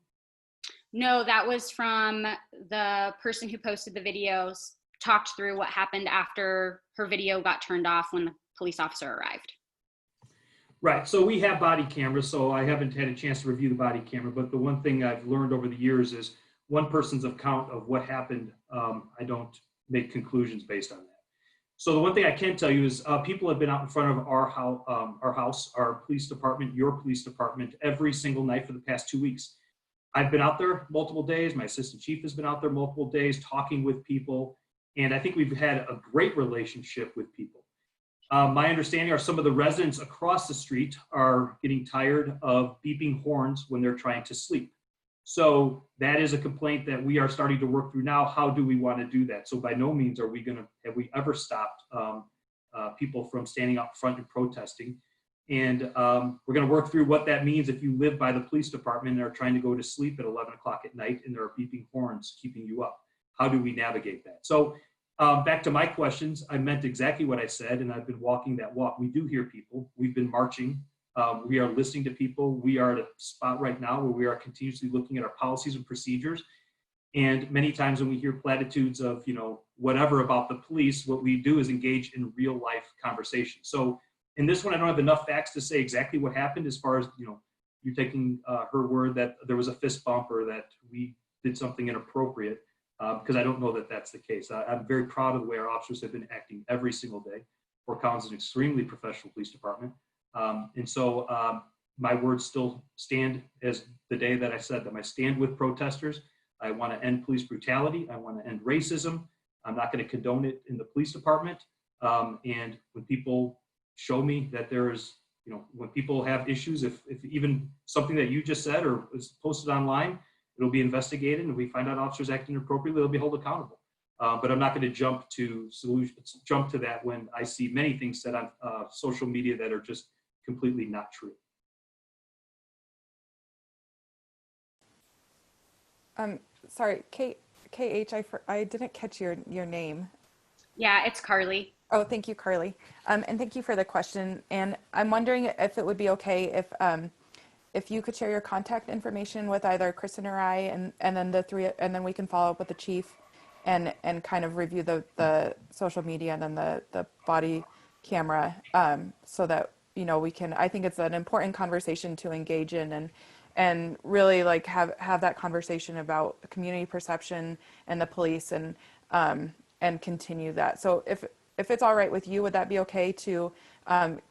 S6: No, that was from the person who posted the videos, talked through what happened after her video got turned off when the police officer arrived.
S3: Right, so we have body cameras, so I haven't had a chance to review the body camera, but the one thing I've learned over the years is one person's account of what happened, I don't make conclusions based on that. So the one thing I can tell you is people have been out in front of our house, our police department, your police department, every single night for the past 2 weeks. I've been out there multiple days. My assistant chief has been out there multiple days talking with people. And I think we've had a great relationship with people. My understanding are some of the residents across the street are getting tired of beeping horns when they're trying to sleep. So that is a complaint that we are starting to work through now. How do we want to do that? So by no means have we ever stopped people from standing up front and protesting. And we're going to work through what that means if you live by the police department and are trying to go to sleep at 11 o'clock at night and there are beeping horns keeping you up. How do we navigate that? So back to my questions, I meant exactly what I said, and I've been walking that walk. We do hear people. We've been marching. We are listening to people. We are at a spot right now where we are continuously looking at our policies and procedures. And many times when we hear platitudes of, whatever about the police, what we do is engage in real life conversation. So in this one, I don't have enough facts to say exactly what happened as far as, you're taking her word that there was a fist bump or that we did something inappropriate. Because I don't know that that's the case. I'm very proud of the way our officers have been acting every single day. Fort Collins is an extremely professional police department. And so my words still stand as the day that I said them. I stand with protesters. I want to end police brutality. I want to end racism. I'm not going to condone it in the police department. And when people show me that there is, when people have issues, if even something that you just said or is posted online, it'll be investigated, and if we find out officers acting inappropriately, they'll be held accountable. But I'm not going to jump to that when I see many things said on social media that are just completely not true.
S2: Sorry, KH, I didn't catch your name.
S6: Yeah, it's Carly.
S2: Oh, thank you, Carly. And thank you for the question. And I'm wondering if it would be okay if you could share your contact information with either Kristin or I, and then we can follow up with the chief and kind of review the social media and then the body camera, so that, we can, I think it's an important conversation to engage in and really like have that conversation about community perception and the police and continue that. So if it's all right with you, would that be okay to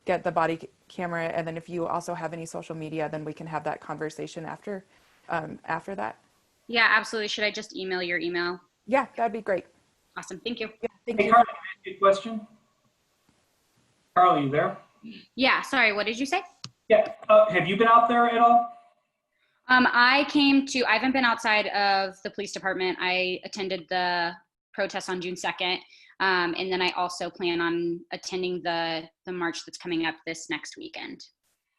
S2: get the body camera, and then if you also have any social media, then we can have that conversation after that?
S6: Yeah, absolutely. Should I just email your email?
S2: Yeah, that'd be great.
S6: Awesome. Thank you.
S2: Yeah, thank
S3: Hey,
S2: you.
S3: Carly, can I ask you a question? Carly, you there?
S6: Yeah, sorry, what did you say?
S3: Yeah, have you been out there at all?
S6: I haven't been outside of the police department. I attended the protest on June 2nd. And then I also plan on attending the march that's coming up this next weekend.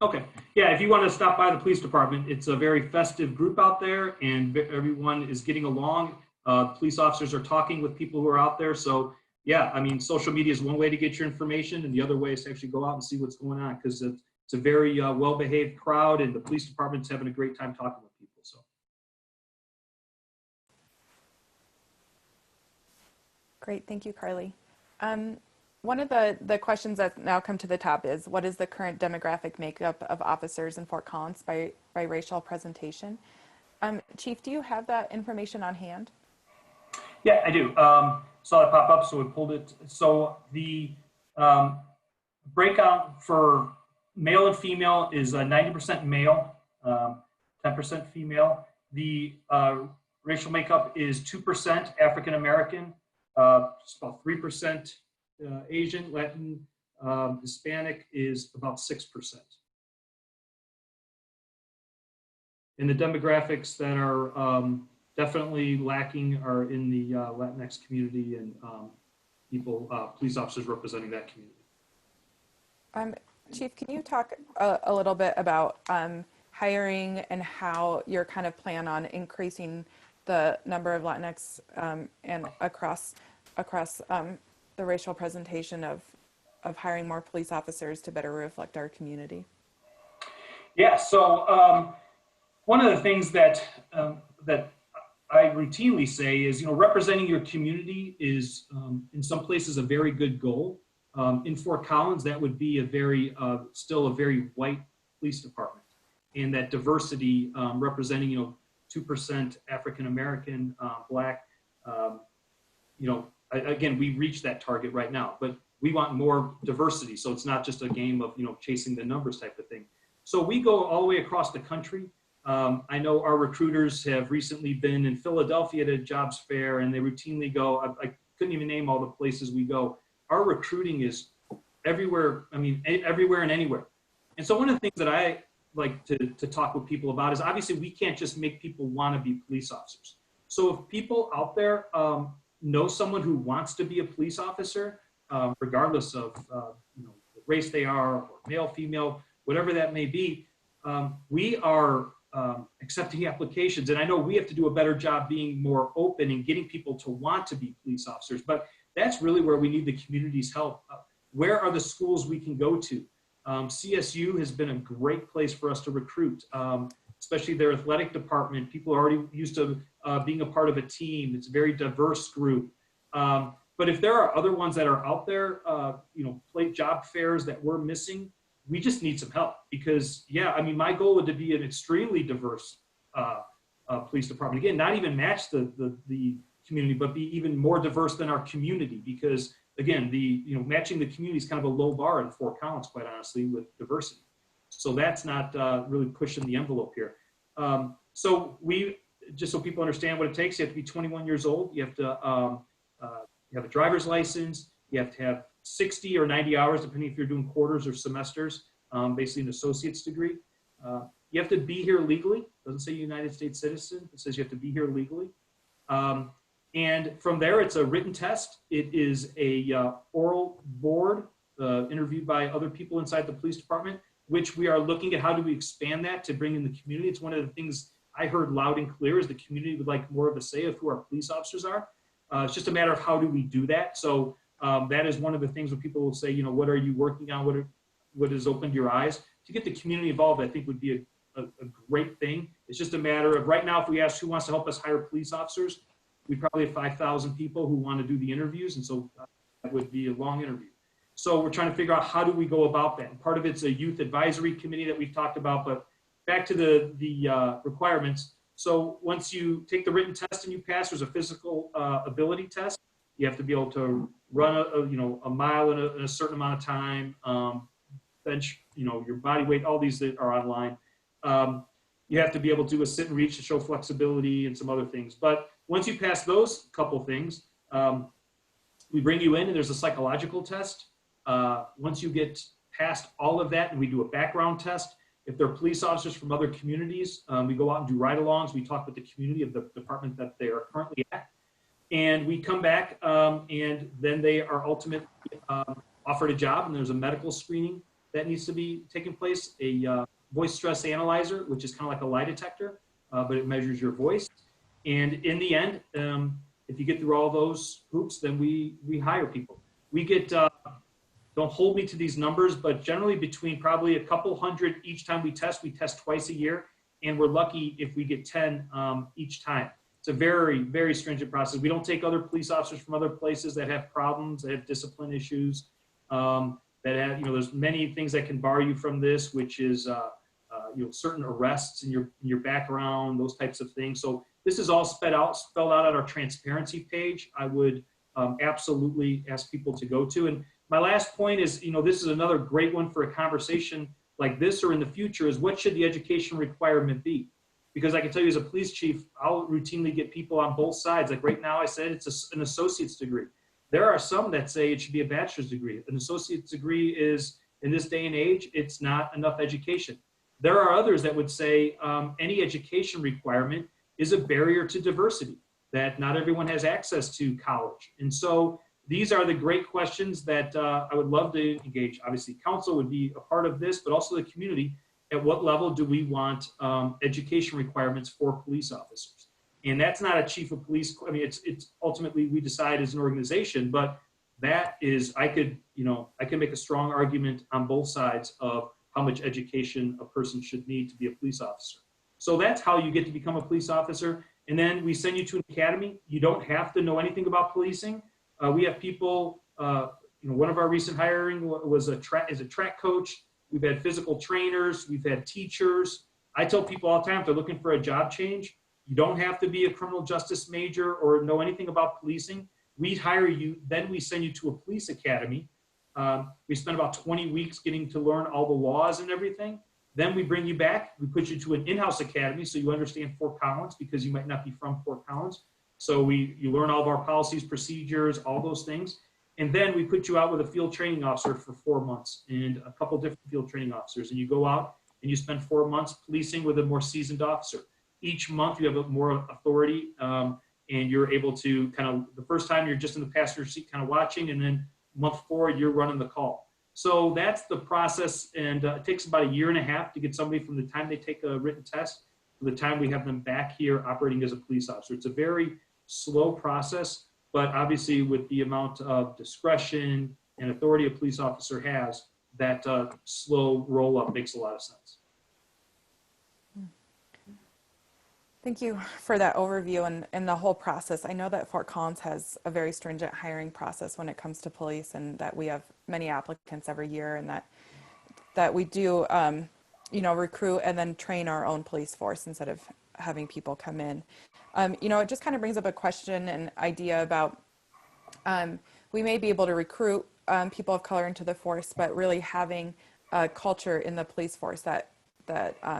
S3: Okay. Yeah, if you want to stop by the police department, it's a very festive group out there and everyone is getting along. Police officers are talking with people who are out there. So yeah, I mean, social media is one way to get your information, and the other way is to actually go out and see what's going on, because it's a very well-behaved crowd, and the police department's having a great time talking with people. So.
S2: Great, thank you, Carly. One of the questions that now come to the top is, what is the current demographic makeup of officers in Fort Collins by racial presentation? Chief, do you have that information on hand?
S3: Yeah, I do. Saw it pop up, so we pulled it. So the breakout for male and female is 90% male, 10% female. The racial makeup is 2% African American, just about 3% Asian, Latin, Hispanic is about 6%. And the demographics that are definitely lacking are in the Latinx community and people, police officers representing that community.
S2: Chief, can you talk a little bit about hiring and how you're kind of plan on increasing the number of Latinx and across the racial presentation of hiring more police officers to better reflect our community?
S3: Yeah, so one of the things that I routinely say is, representing your community is in some places a very good goal. In Fort Collins, that would be still a very white police department, and that diversity representing 2% African American, Black, again, we reach that target right now, but we want more diversity. So it's not just a game of chasing the numbers type of thing. So we go all the way across the country. I know our recruiters have recently been in Philadelphia at a jobs fair, and they routinely go, I couldn't even name all the places we go. Our recruiting is everywhere, everywhere and anywhere. And so one of the things that I like to talk with people about is, obviously we can't just make people want to be police officers. So if people out there know someone who wants to be a police officer, regardless of the race they are, or male, female, whatever that may be, we are accepting applications. And I know we have to do a better job being more open and getting people to want to be police officers, but that's really where we need the community's help. Where are the schools we can go to? CSU has been a great place for us to recruit, especially their athletic department. People are already used to being a part of a team. It's a very diverse group. But if there are other ones that are out there, job fairs that we're missing, we just need some help, because my goal would to be an extremely diverse police department. Again, not even match the community, but be even more diverse than our community, because again, matching the community is kind of a low bar in Fort Collins, quite honestly, with diversity. So that's not really pushing the envelope here. So just so people understand what it takes, you have to be 21 years old. You have to have a driver's license. You have to have 60 or 90 hours, depending if you're doing quarters or semesters, basically an associate's degree. You have to be here legally. It doesn't say United States citizen. It says you have to be here legally. And from there, it's a written test. It is a oral board interviewed by other people inside the police department, which we are looking at how do we expand that to bring in the community. It's one of the things I heard loud and clear is the community would like more of a say of who our police officers are. It's just a matter of how do we do that. So that is one of the things when people will say, what are you working on? What has opened your eyes? To get the community involved, I think would be a great thing. It's just a matter of right now, if we ask who wants to help us hire police officers, we probably have 5,000 people who want to do the interviews. And so that would be a long interview. So we're trying to figure out how do we go about that. And part of it's a youth advisory committee that we've talked about, but back to the requirements. So once you take the written test and you pass, there's a physical ability test. You have to be able to run a mile in a certain amount of time, bench, your body weight, all these that are online. You have to be able to do a sit and reach to show flexibility and some other things. But once you pass those couple things, we bring you in and there's a psychological test. Once you get past all of that and we do a background test, if they're police officers from other communities, we go out and do ride-alongs. We talk with the community of the department that they are currently at. And we come back and then they are ultimately offered a job, and there's a medical screening that needs to be taking place, a voice stress analyzer, which is kind of like a lie detector, but it measures your voice. And in the end, if you get through all those hoops, then we hire people. We get, don't hold me to these numbers, but generally between probably a couple hundred each time we test twice a year, and we're lucky if we get 10 each time. It's a very, very stringent process. We don't take other police officers from other places that have problems, that have discipline issues, that have, there's many things that can bar you from this, which is, certain arrests in your background, those types of things. So this is all spelled out on our transparency page. I would absolutely ask people to go to. And my last point is, this is another great one for a conversation like this or in the future, is what should the education requirement be? Because I can tell you as a police chief, I'll routinely get people on both sides. Like right now I said it's an associate's degree. There are some that say it should be a bachelor's degree. An associate's degree is, in this day and age, it's not enough education. There are others that would say any education requirement is a barrier to diversity, that not everyone has access to college. And so these are the great questions that I would love to engage. Obviously, council would be a part of this, but also the community. At what level do we want education requirements for police officers? And that's not a chief of police. I mean, it's ultimately we decide as an organization, but that is, I could make a strong argument on both sides of how much education a person should need to be a police officer. So that's how you get to become a police officer. And then we send you to an academy. You don't have to know anything about policing. We have people, one of our recent hiring was a track coach. We've had physical trainers. We've had teachers. I tell people all the time, if they're looking for a job change, you don't have to be a criminal justice major or know anything about policing. We hire you, then we send you to a police academy. We spend about 20 weeks getting to learn all the laws and everything. Then we bring you back. We put you to an in-house academy so you understand Fort Collins, because you might not be from Fort Collins. So you learn all of our policies, procedures, all those things. And then we put you out with a field training officer for 4 months and a couple different field training officers. And you go out and you spend 4 months policing with a more seasoned officer. Each month you have more authority, and you're able to the first time you're just in the passenger seat watching, and then month 4 you're running the call. So that's the process, and it takes about 1.5 years to get somebody from the time they take a written test to the time we have them back here operating as a police officer. It's a very slow process, but obviously with the amount of discretion and authority a police officer has, that slow roll up makes a lot of sense.
S2: Thank you for that overview and the whole process. I know that Fort Collins has a very stringent hiring process when it comes to police, and that we have many applicants every year, and that we do, recruit and then train our own police force instead of having people come in. It just kind of brings up a question and idea about we may be able to recruit people of color into the force, but really having a culture in the police force that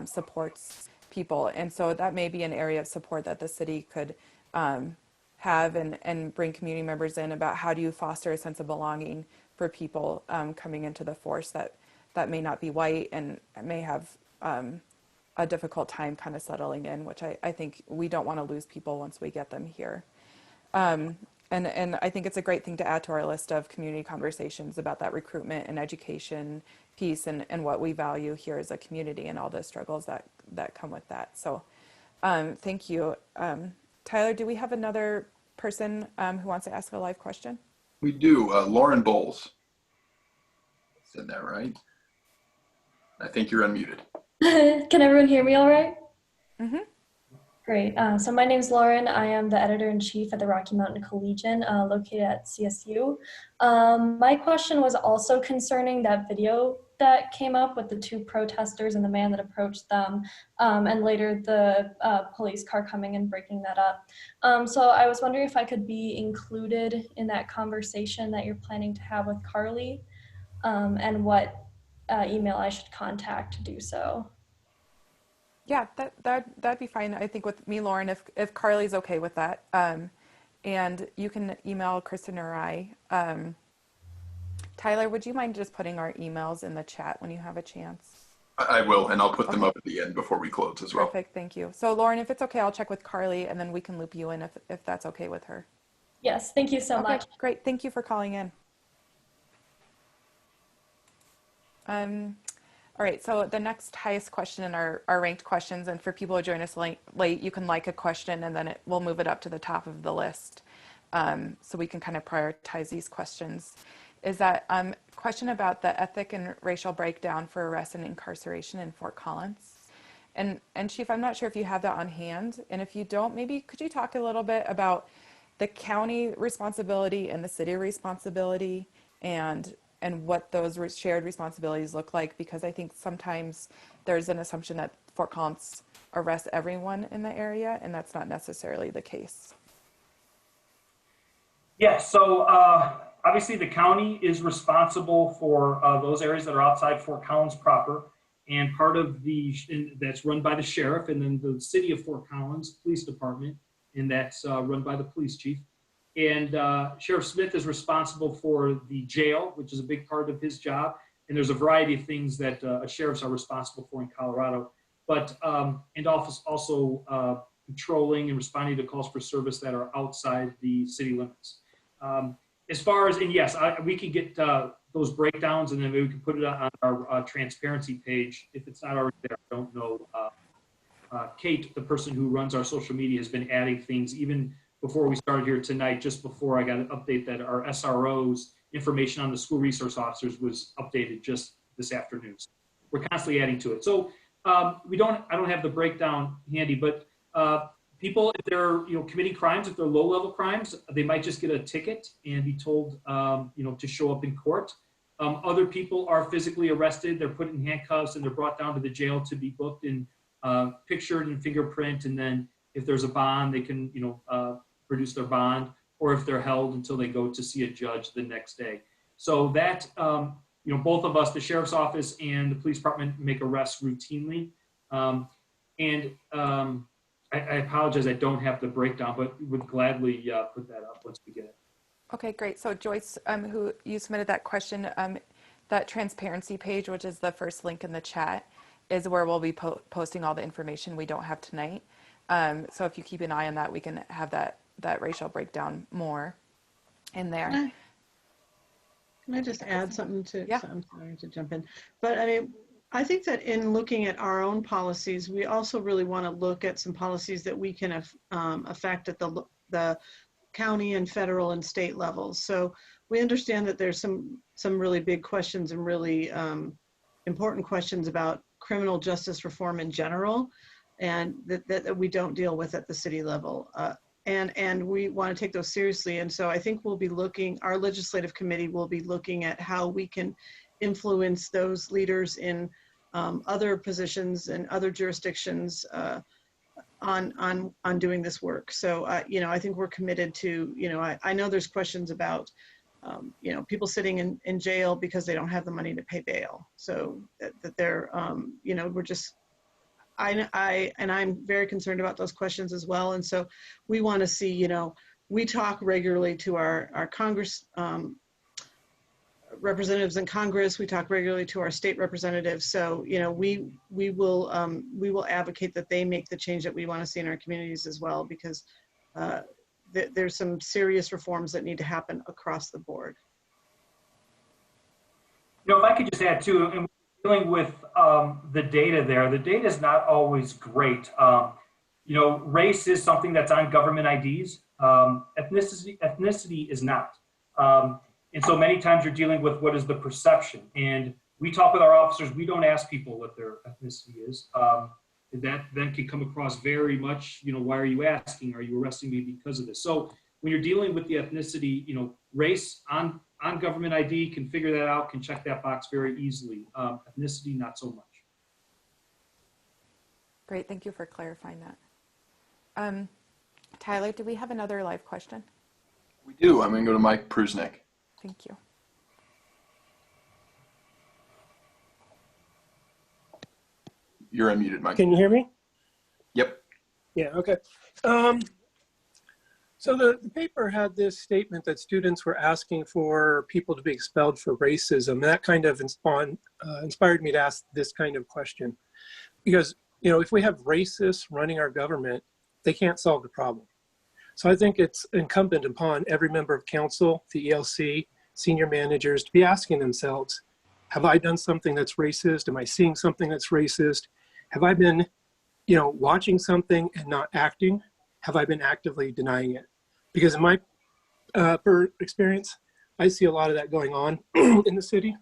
S2: supports people. And so that may be an area of support that the city could have and bring community members in about how do you foster a sense of belonging for people coming into the force that may not be white and may have a difficult time kind of settling in, which I think we don't want to lose people once we get them here. And I think it's a great thing to add to our list of community conversations about that recruitment and education piece and what we value here as a community and all the struggles that come with that. So thank you. Tyler, do we have another person who wants to ask a live question?
S1: We do. Lauryn Bolz. Said that right? I think you're unmuted.
S7: Can everyone hear me all right?
S2: Mm-hmm.
S7: Great. So my name is Lauren. I am the editor-in-chief at the Rocky Mountain Collegian, located at CSU. My question was also concerning that video that came up with the 2 protesters and the man that approached them, and later the police car coming and breaking that up. So I was wondering if I could be included in that conversation that you're planning to have with Carly, and what email I should contact to do so.
S2: Yeah, that'd be fine. I think with me, Lauren, if Carly's okay with that, and you can email Kristin or I. Tyler, would you mind just putting our emails in the chat when you have a chance?
S1: I will, and I'll put them up at the end before we close as well.
S2: Perfect, thank you. So Lauren, if it's okay, I'll check with Carly, and then we can loop you in if that's okay with her.
S7: Yes, thank you so much.
S2: Great, thank you for calling in. All right, so the next highest question in our ranked questions, and for people who join us late, you can like a question and then we'll move it up to the top of the list. so we can kind of prioritize these questions, is that question about the ethnic and racial breakdown for arrest and incarceration in Fort Collins. And Chief, I'm not sure if you have that on hand. And if you don't, maybe could you talk a little bit about the county responsibility and the city responsibility and what those shared responsibilities look like? Because I think sometimes there's an assumption that Fort Collins arrests everyone in the area, and that's not necessarily the case.
S3: Yeah, so obviously the county is responsible for those areas that are outside Fort Collins proper, and part of that's run by the sheriff, and then the city of Fort Collins Police Department, and that's run by the police chief. And Sheriff Smith is responsible for the jail, which is a big part of his job. And there's a variety of things that sheriffs are responsible for in Colorado, but and also patrolling and responding to calls for service that are outside the city limits. As far as, and yes, we can get those breakdowns, and then maybe we can put it on our transparency page if it's not already there. I don't know. Kate, the person who runs our social media, has been adding things even before we started here tonight. Just before I got an update that our SRO's information on the school resource officers was updated just this afternoon. So we're constantly adding to it. So I don't have the breakdown handy, but people, if they're committing crimes, if they're low-level crimes, they might just get a ticket and be told to show up in court. Other people are physically arrested. They're put in handcuffs and they're brought down to the jail to be booked and pictured and fingerprint. And then if there's a bond, they can produce their bond, or if they're held until they go to see a judge the next day. So that both of us, the sheriff's office and the police department, make arrests routinely. I apologize, I don't have the breakdown, but would gladly put that up once we get it.
S2: Okay, great. So Joyce, who you submitted that question, that transparency page, which is the first link in the chat, is where we'll be posting all the information we don't have tonight. So if you keep an eye on that, we can have that racial breakdown more in there.
S4: Can I just add something to?
S2: Yeah.
S4: So I'm sorry to jump in, but I mean, I think that in looking at our own policies, we also really want to look at some policies that we can affect at the county and federal and state levels. So we understand that there's some really big questions and really important questions about criminal justice reform in general, and that we don't deal with at the city level. And we want to take those seriously. And so I think we'll be looking, our legislative committee will be looking at how we can influence those leaders in other positions and other jurisdictions on doing this work. So, I think we're committed to, I know there's questions about, people sitting in jail because they don't have the money to pay bail. So that they're, we're just, I'm very concerned about those questions as well. And so we want to see, we talk regularly to our Congress representatives in Congress. We talk regularly to our state representatives. So, we will advocate that they make the change that we want to see in our communities as well, because there's some serious reforms that need to happen across the board.
S3: If I could just add too, and dealing with the data there, the data is not always great. Race is something that's on government IDs. Ethnicity is not. And so many times you're dealing with what is the perception. And we talk with our officers, we don't ask people what their ethnicity is. That then can come across very much, why are you asking? Are you arresting me because of this? So when you're dealing with the ethnicity, race on government ID can figure that out, can check that box very easily. Ethnicity, not so much.
S2: Great, thank you for clarifying that. Tyler, do we have another live question?
S1: We do. I'm going to go to Mike Prusnick.
S2: Thank you.
S1: You're unmuted, Mike.
S8: Can you hear me?
S1: Yep.
S8: Yeah, okay. So the paper had this statement that students were asking for people to be expelled for racism. That kind of inspired me to ask this kind of question. Because, if we have racists running our government, they can't solve the problem. So I think it's incumbent upon every member of council, the ELC, senior managers to be asking themselves, have I done something that's racist? Am I seeing something that's racist? Have I been, watching something and not acting? Have I been actively denying it? Because in my per experience. I see a lot of that going on in the city.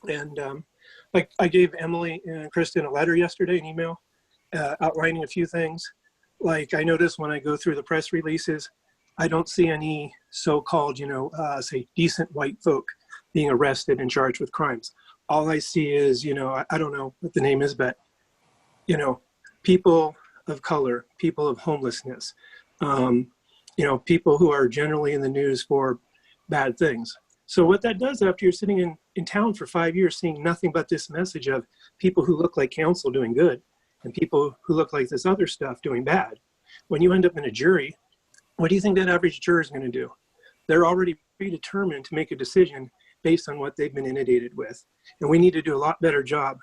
S8: And like I gave Emily and Kristin a letter yesterday, an email, outlining a few things. Like I notice when I go through the press releases, I don't see any so-called, say decent white folk being arrested and charged with crimes. All I see is, I don't know what the name is, but, people of color, people of homelessness, people who are generally in the news for bad things. So what that does after you're sitting in town for 5 years, seeing nothing but this message of people who look like council doing good and people who look like this other stuff doing bad, when you end up in a jury, what do you think that average juror is going to do? They're already predetermined to make a decision based on what they've been inundated with. And we need to do a lot better job.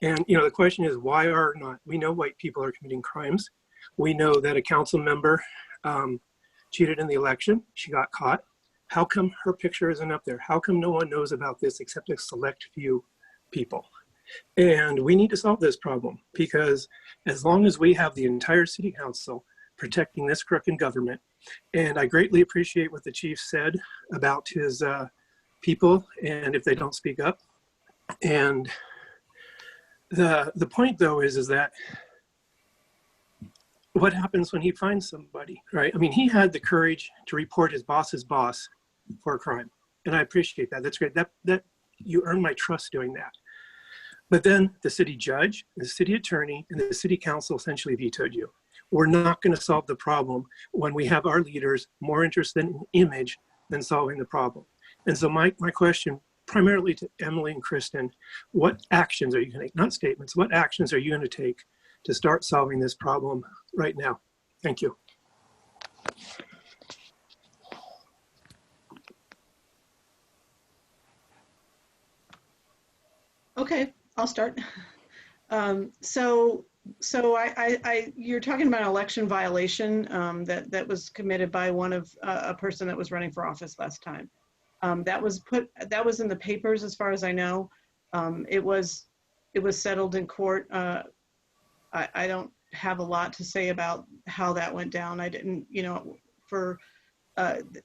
S8: And, the question is, why are not, we know white people are committing crimes. We know that a council member cheated in the election. She got caught. How come her picture isn't up there? How come no one knows about this except a select few people? And we need to solve this problem, because as long as we have the entire city council protecting this crooked government, and I greatly appreciate what the chief said about his people and if they don't speak up. And the point though is that what happens when he finds somebody, right? I mean, he had the courage to report his boss's boss for a crime. And I appreciate that. That's great. That you earn my trust doing that. But then the city judge, the city attorney, and the city council essentially vetoed you. We're not going to solve the problem when we have our leaders more interested in image than solving the problem. And so my question, primarily to Emily and Kristin, what actions are you going to take? Not statements. What actions are you going to take to start solving this problem right now? Thank you.
S4: Okay, I'll start. So you're talking about an election violation that was committed by one of a person that was running for office last time. That was in the papers, as far as I know. It was settled in court. I don't have a lot to say about how that went down. I didn't,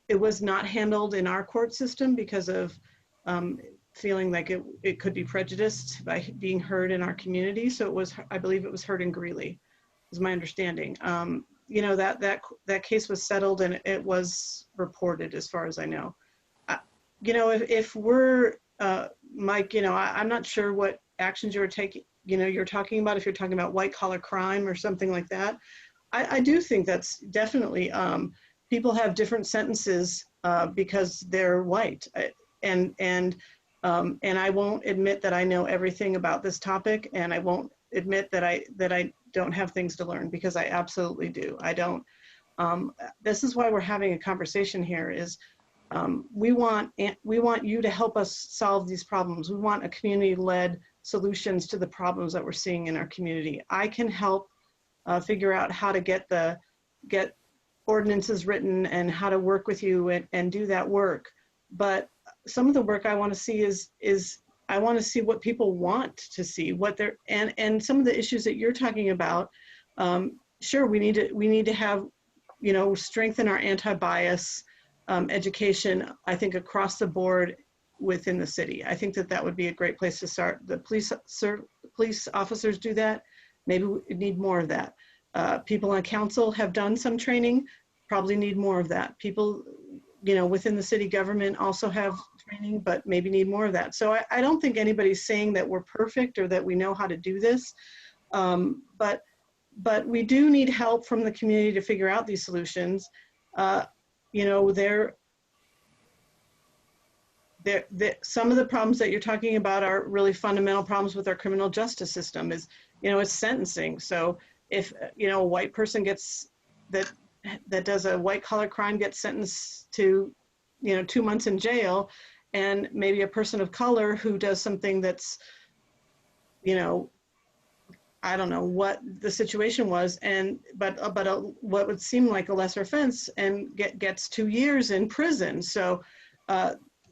S4: it was not handled in our court system because of feeling like it could be prejudiced by being heard in our community. So I believe it was heard in Greeley, is my understanding. That case was settled and it was reported, as far as I know. If we're, Mike, I'm not sure what actions you're taking, you're talking about, if you're talking about white collar crime or something like that. I do think that's definitely, people have different sentences because they're white. And I won't admit that I know everything about this topic, and I won't admit that I don't have things to learn, because I absolutely do. I don't. This is why we're having a conversation here. Is we want you to help us solve these problems. We want a community-led solutions to the problems that we're seeing in our community. I can help figure out how to get ordinances written and how to work with you and do that work. But some of the work I want to see is I want to see what people want to see, what they're, and some of the issues that you're talking about. Sure, we need to have, strengthen our anti-bias education, I think, across the board within the city. I think that would be a great place to start. The police officers do that. Maybe we need more of that. People on council have done some training, probably need more of that. People, within the city government also have training, but maybe need more of that. So I don't think anybody's saying that we're perfect or that we know how to do this. But we do need help from the community to figure out these solutions. Some of the problems that you're talking about are really fundamental problems with our criminal justice system. Is it's sentencing. So if a white person gets that does a white collar crime gets sentenced to 2 months in jail, and maybe a person of color who does something that's I don't know what the situation was, but what would seem like a lesser offense and gets 2 years in prison. So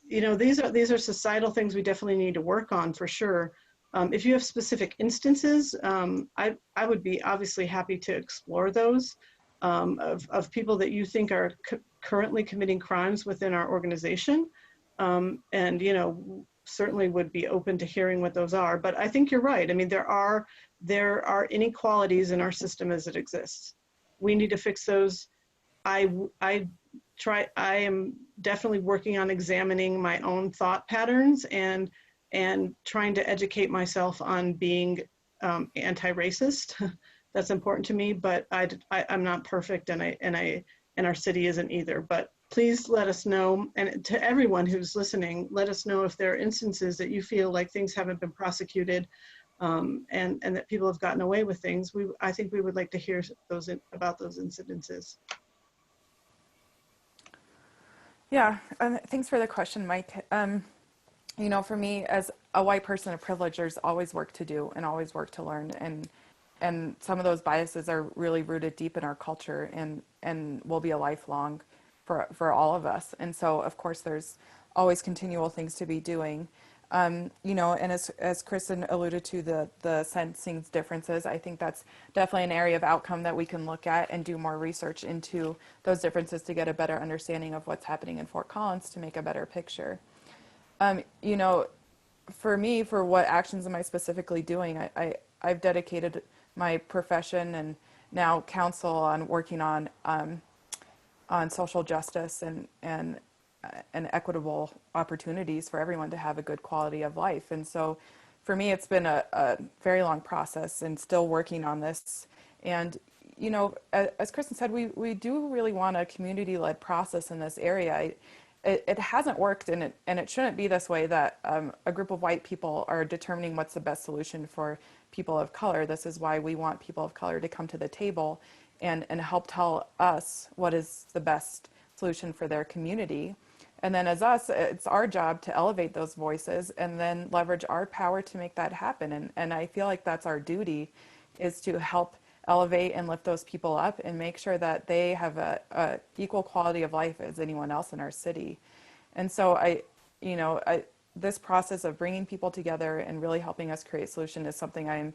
S4: these are societal things we definitely need to work on, for sure. If you have specific instances, I would be obviously happy to explore those. of people that you think are currently committing crimes within our organization. And, you know, certainly would be open to hearing what those are. But I think you're right. I mean, there are inequalities in our system as it exists. We need to fix those. I am definitely working on examining my own thought patterns and trying to educate myself on being anti-racist. That's important to me, but I'm not perfect, and our city isn't either. But please let us know, and to everyone who's listening, let us know if there are instances that you feel like things haven't been prosecuted, and that people have gotten away with things. I think we would like to hear about those incidences.
S2: Yeah, thanks for the question, Mike. You know, for me, as a white person of privilege, there's always work to do and always work to learn. And some of those biases are really rooted deep in our culture and will be a lifelong for all of us. And so, of course, there's always continual things to be doing. You know, and as Kristin alluded to, the sentencing differences, I think that's definitely an area of outcome that we can look at and do more research into those differences to get a better understanding of what's happening in Fort Collins to make a better picture. You know, for me, for what actions am I specifically doing, I've dedicated my profession and now counsel on working on social justice and equitable opportunities for everyone to have a good quality of life. And so for me, it's been a very long process and still working on this. And, you know, as Kristin said, we do really want a community-led process in this area. It hasn't worked, and it shouldn't be this way, that a group of white people are determining what's the best solution for people of color. This is why we want people of color to come to the table and help tell us what is the best solution for their community. And then as us, it's our job to elevate those voices and then leverage our power to make that happen. And I feel like that's our duty, is to help elevate and lift those people up and make sure that they have a equal quality of life as anyone else in our city. And so this process of bringing people together and really helping us create solution is something I'm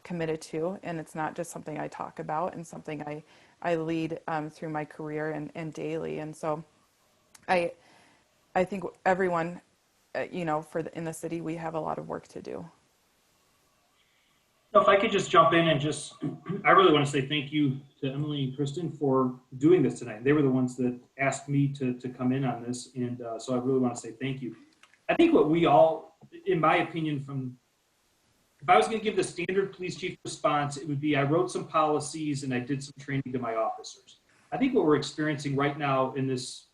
S2: committed to, and it's not just something I talk about and something I lead through my career and daily. And so I think everyone, in the city, we have a lot of work to do.
S3: If I could just jump in and I really want to say thank you to Emily and Kristin for doing this tonight. They were the ones that asked me to come in on this, and so I really want to say thank you. I think what we all, in my opinion, if I was going to give the standard police chief response, it would be I wrote some policies and I did some training to my officers. I think what we're experiencing right now in this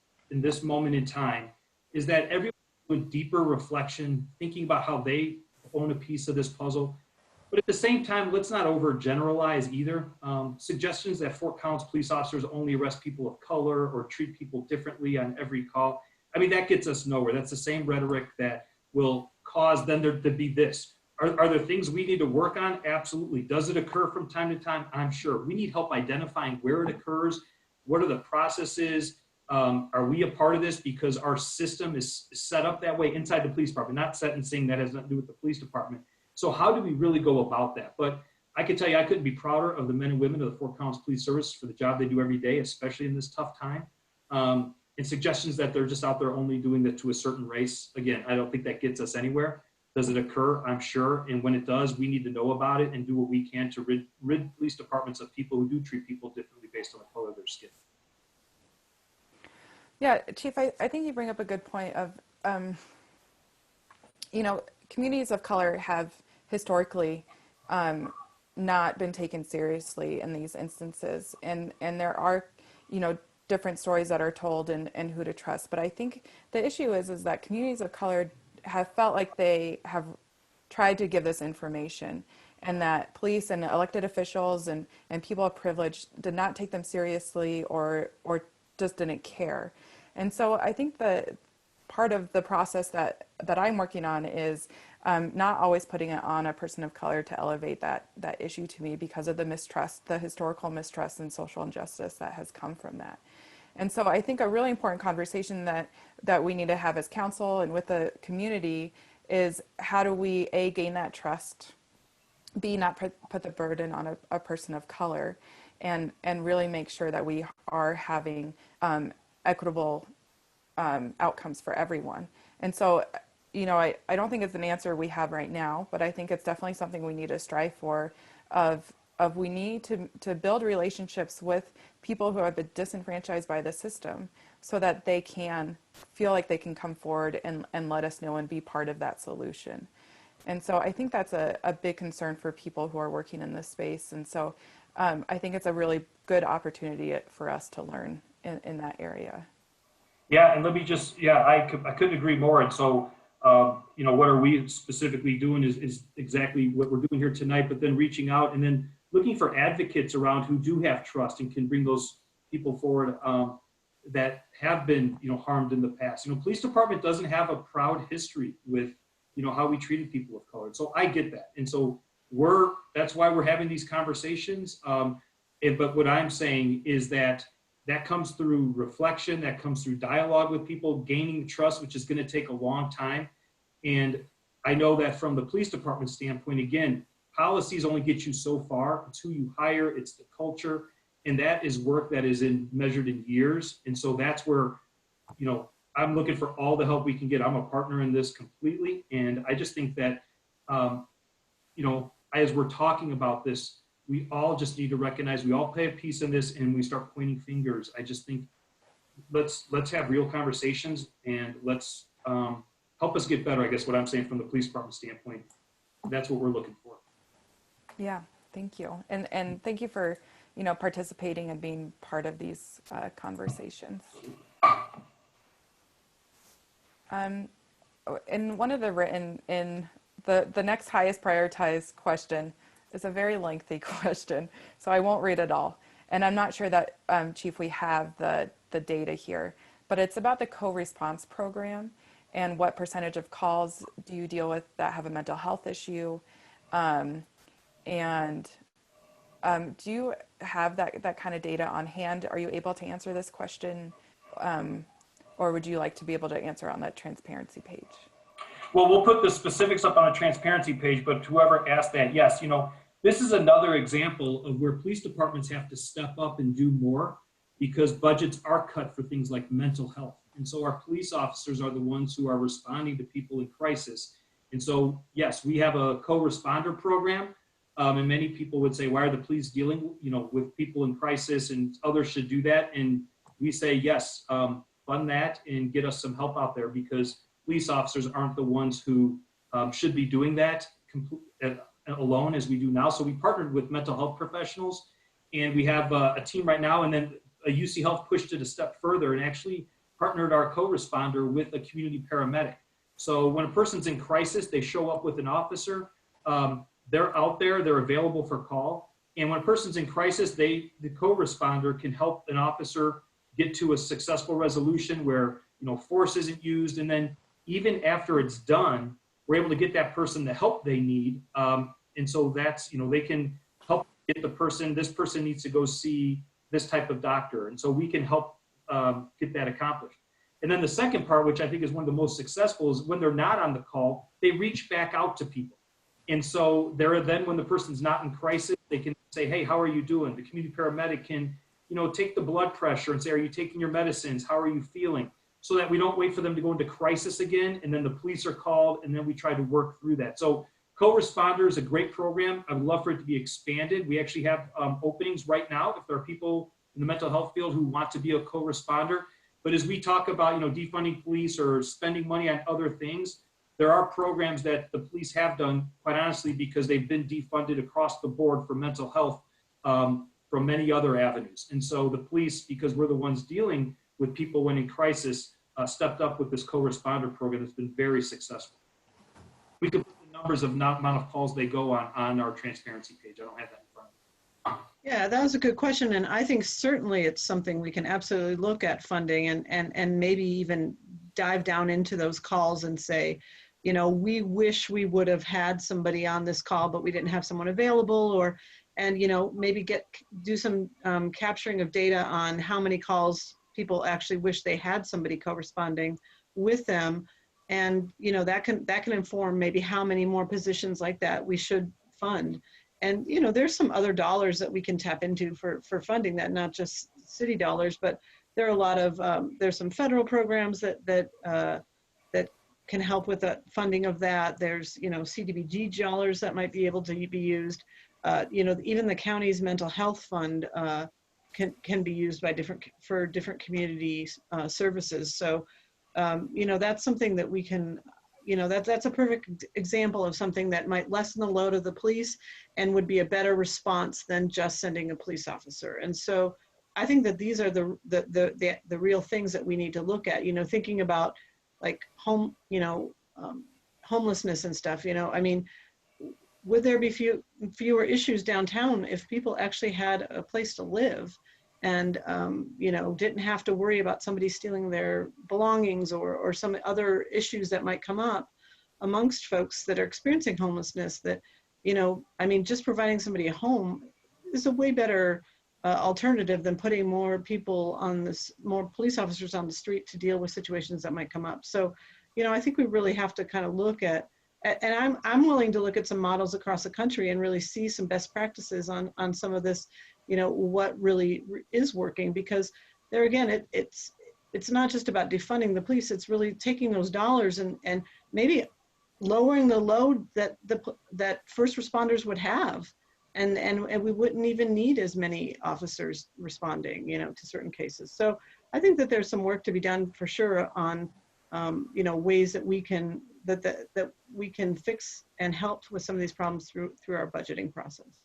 S3: moment in time is that everyone with deeper reflection, thinking about how they own a piece of this puzzle. But at the same time, let's not overgeneralize either. Suggestions that Fort Collins police officers only arrest people of color or treat people differently on every call, I mean, that gets us nowhere. That's the same rhetoric that will cause then there to be this. Are there things we need to work on? Absolutely. Does it occur from time to time? I'm sure. We need help identifying where it occurs. What are the processes? Are we a part of this? Because our system is set up that way inside the police department, not sentencing. That has nothing to do with the police department. So how do we really go about that? But I can tell you, I couldn't be prouder of the men and women of the Fort Collins Police Service for the job they do every day, especially in this tough time. And suggestions that they're just out there only doing that to a certain race. Again, I don't think that gets us anywhere. Does it occur? I'm sure. And when it does, we need to know about it and do what we can to rid police departments of people who do treat people differently based on the color of their skin.
S2: Yeah, Chief, I think you bring up a good point of, communities of color have historically not been taken seriously in these instances. And there are, different stories that are told and who to trust. But I think the issue is that communities of color have felt like they have tried to give this information, and that police and elected officials and people of privilege did not take them seriously or just didn't care. And so I think that part of the process that I'm working on is not always putting it on a person of color to elevate that issue to me because of the mistrust, the historical mistrust and social injustice that has come from that. And so I think a really important conversation that we need to have as council and with the community is how do we, A, gain that trust, B, not put the burden on a person of color, and really make sure that we are having equitable outcomes for everyone. And so, you know, I don't think it's an answer we have right now, but I think it's definitely something we need to strive for, of we need to build relationships with people who have been disenfranchised by the system so that they can feel like they can come forward and let us know and be part of that solution. And so I think that's a big concern for people who are working in this space. And so I think it's a really good opportunity for us to learn in that area.
S3: Yeah, and let me just, I couldn't agree more. And so, you know, what are we specifically doing is exactly what we're doing here tonight, but then reaching out and then looking for advocates around who do have trust and can bring those people forward that have been, you know, harmed in the past. You know, police department doesn't have a proud history with, you know, how we treated people of color. So I get that. And so that's why we're having these conversations. But what I'm saying is that comes through reflection, that comes through dialogue with people, gaining trust, which is going to take a long time. And I know that from the police department standpoint, again, policies only get you so far. It's who you hire, it's the culture, and that is work that is measured in years. And so that's where, you know, I'm looking for all the help we can get. I'm a partner in this completely. And I just think that, you know, as we're talking about this, we all just need to recognize we all play a piece in this, and we start pointing fingers. I just think let's have real conversations, and let's help us get better. I guess what I'm saying from the police department standpoint, that's what we're looking for.
S2: Yeah, thank you. And thank you for, you know, participating and being part of these conversations. In one of the written, in the next highest prioritized question is a very lengthy question, so I won't read it all. And I'm not sure that, Chief, we have the data here, but it's about the co-response program and what percentage of calls do you deal with that have a mental health issue. Do you have that kind of data on hand? Are you able to answer this question? Or would you like to be able to answer on that transparency page?
S3: Well, we'll put the specifics up on a transparency page, but whoever asked that, yes, you know, this is another example of where police departments have to step up and do more because budgets are cut for things like mental health. And so our police officers are the ones who are responding to people in crisis. And so, yes, we have a co-responder program. And many people would say, why are the police dealing, you know, with people in crisis, and others should do that? And we say, yes, fund that and get us some help out there, because police officers aren't the ones who should be doing that alone as we do now. So we partnered with mental health professionals, and we have a team right now, and then a UC Health pushed it a step further and actually partnered our co-responder with a community paramedic. So when a person's in crisis, they show up with an officer. They're out there, they're available for call. And when a person's in crisis, the co-responder can help an officer get to a successful resolution where, you know, force isn't used. And then even after it's done, we're able to get that person the help they need. And so that's, you know, they can help get the person, this person needs to go see this type of doctor. And so we can help get that accomplished. And then the second part, which I think is one of the most successful, is when they're not on the call, they reach back out to people. And so then when the person's not in crisis, they can say, hey, how are you doing? The community paramedic can, you know, take the blood pressure and say, are you taking your medicines? How are you feeling? So that we don't wait for them to go into crisis again, and then the police are called, and then we try to work through that. So co-responder is a great program. I would love for it to be expanded. We actually have openings right now if there are people in the mental health field who want to be a co-responder. But as we talk about, you know, defunding police or spending money on other things, there are programs that the police have done, quite honestly, because they've been defunded across the board for mental health from many other avenues. And so the police, because we're the ones dealing with people when in crisis, stepped up with this co-responder program that's been very successful. We could put the numbers of amount of calls they go on our transparency page. I don't have that in front of me.
S4: Yeah, that was a good question. And I think certainly it's something we can absolutely look at funding and maybe even dive down into those calls and say, you know, we wish we would have had somebody on this call, but we didn't have someone available, and, you know, maybe do some capturing of data on how many calls people actually wish they had somebody co-responding with them. And, you know, that can inform maybe how many more positions like that we should fund. And, you know, there's some other dollars that we can tap into for funding that, not just city dollars, but there are a lot of, there's some federal programs that can help with the funding of that. There's, you know, CDBG dollars that might be able to be used. You know, even the county's mental health fund can be used by different community services. So, you know, that's something that we can, you know, that's a perfect example of something that might lessen the load of the police and would be a better response than just sending a police officer. And so I think that these are the real things that we need to look at, you know, thinking about like homelessness and stuff, you know. I mean, would there be fewer issues downtown if people actually had a place to live and, you know, didn't have to worry about somebody stealing their belongings or some other issues that might come up amongst folks that are experiencing homelessness? That, you know, I mean, just providing somebody a home is a way better alternative than putting more people on this, more police officers on the street to deal with situations that might come up. So, you know, I think we really have to kind of look at, and I'm willing to look at some models across the country and really see some best practices on some of this, you know, what really is working, because there again, it's not just about defunding the police, it's really taking those dollars and maybe lowering the load that first responders would have. And we wouldn't even need as many officers responding, you know, to certain cases. So I think that there's some work to be done for sure on, you know, ways that we can that we can fix and help with some of these problems through our budgeting process.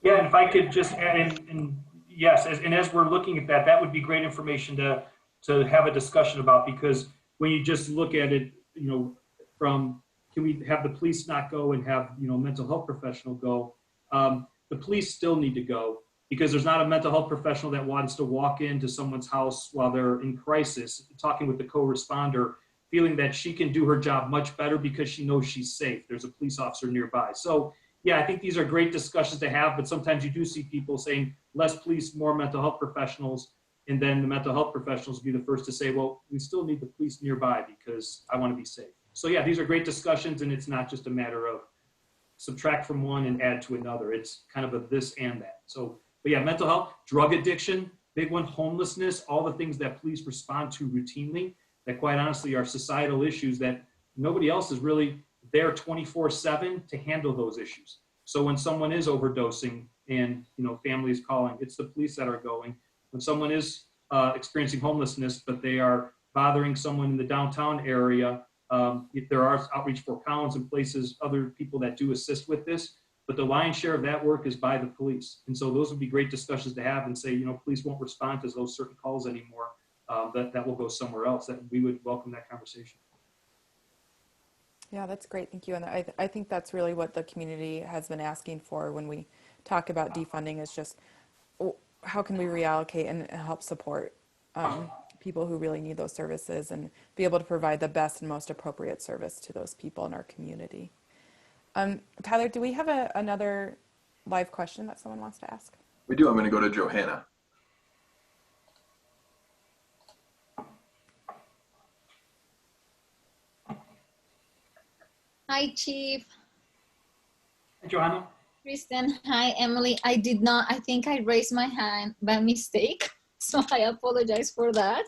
S3: Yeah, and if I could just add in, yes, as we're looking at that, that would be great information to have a discussion about, because when you just look at it, you know, from can we have the police not go and have, you know, mental health professional go? The police still need to go, because there's not a mental health professional that wants to walk into someone's house while they're in crisis, talking with the co-responder, feeling that she can do her job much better because she knows she's safe. There's a police officer nearby. So yeah, I think these are great discussions to have, but sometimes you do see people saying less police, more mental health professionals. And then the mental health professionals will be the first to say, well, we still need the police nearby because I want to be safe. So yeah, these are great discussions, and it's not just a matter of subtract from one and add to another. It's kind of a this and that. So, but yeah, mental health, drug addiction, big one, homelessness, all the things that police respond to routinely that quite honestly are societal issues that nobody else is really there 24/7 to handle those issues. So when someone is overdosing and, you know, family is calling, it's the police that are going. When someone is experiencing homelessness, but they are bothering someone in the downtown area, if there are outreach for pounds and places, other people that do assist with this, but the lion's share of that work is by the police. And so those would be great discussions to have and say, you know, police won't respond to those certain calls anymore. That will go somewhere else. That we would welcome that conversation.
S2: Yeah, that's great. Thank you. And I think that's really what the community has been asking for when we talk about defunding, is just how can we reallocate and help support people who really need those services and be able to provide the best and most appropriate service to those people in our community. Tyler, do we have another live question that someone wants to ask?
S1: We do. I'm going to go to Johanna.
S9: Hi, Chief.
S3: Hey, Johanna.
S9: Kristin. Hi, Emily. I think I raised my hand by mistake, so I apologize for that.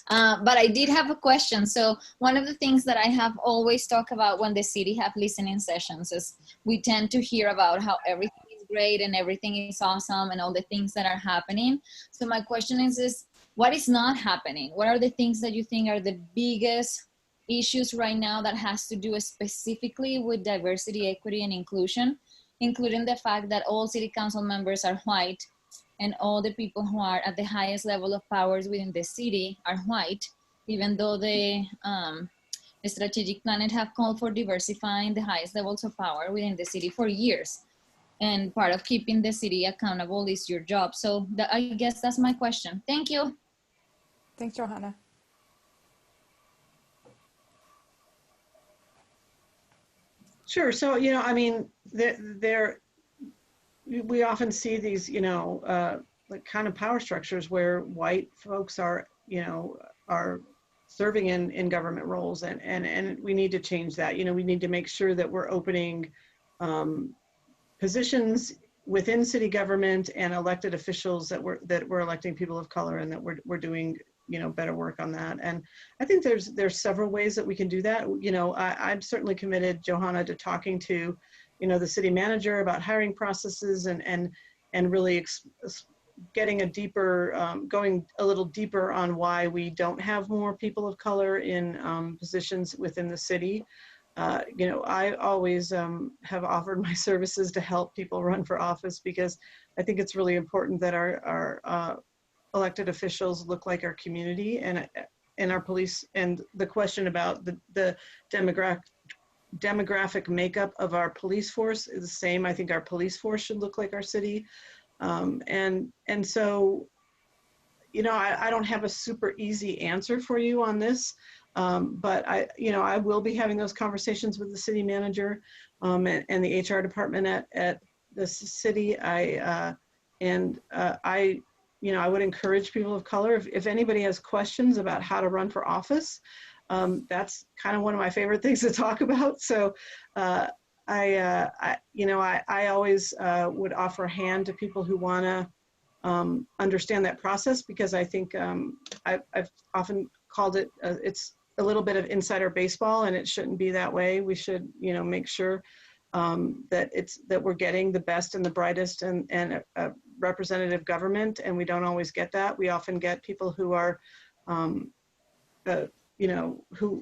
S9: But I did have a question. So one of the things that I have always talked about when the city have listening sessions is we tend to hear about how everything is great and everything is awesome and all the things that are happening. So my question is what is not happening? What are the things that you think are the biggest issues right now that has to do specifically with diversity, equity, and inclusion, including the fact that all city council members are white and all the people who are at the highest level of powers within the city are white, even though the strategic plan have called for diversifying the highest levels of power within the city for years. And part of keeping the city accountable is your job. So I guess that's my question. Thank you.
S2: Thanks, Johanna.
S4: Sure. So, you know, I mean, we often see these, you know, like kind of power structures where white folks are, you know, are serving in government roles, and we need to change that. You know, we need to make sure that we're opening positions within city government and elected officials that we're electing people of color, and that we're doing, you know, better work on that. And I think there's several ways that we can do that. You know, I'm certainly committed, Johanna, to talking to, you know, the city manager about hiring processes and really getting a deeper, going a little deeper on why we don't have more people of color in positions within the city. You know, I always have offered my services to help people run for office, because I think it's really important that our elected officials look like our community and our police. And the question about the demographic makeup of our police force is the same. I think our police force should look like our city. And so, you know, I don't have a super easy answer for you on this. But I will be having those conversations with the city manager and the HR department at the city. I would encourage people of color, if anybody has questions about how to run for office, that's kind of one of my favorite things to talk about. So I always would offer a hand to people who want to understand that process, because I think I've often called it, it's a little bit of insider baseball, and it shouldn't be that way. We should, you know, make sure that we're getting the best and the brightest and representative government, and we don't always get that. We often get people who are, who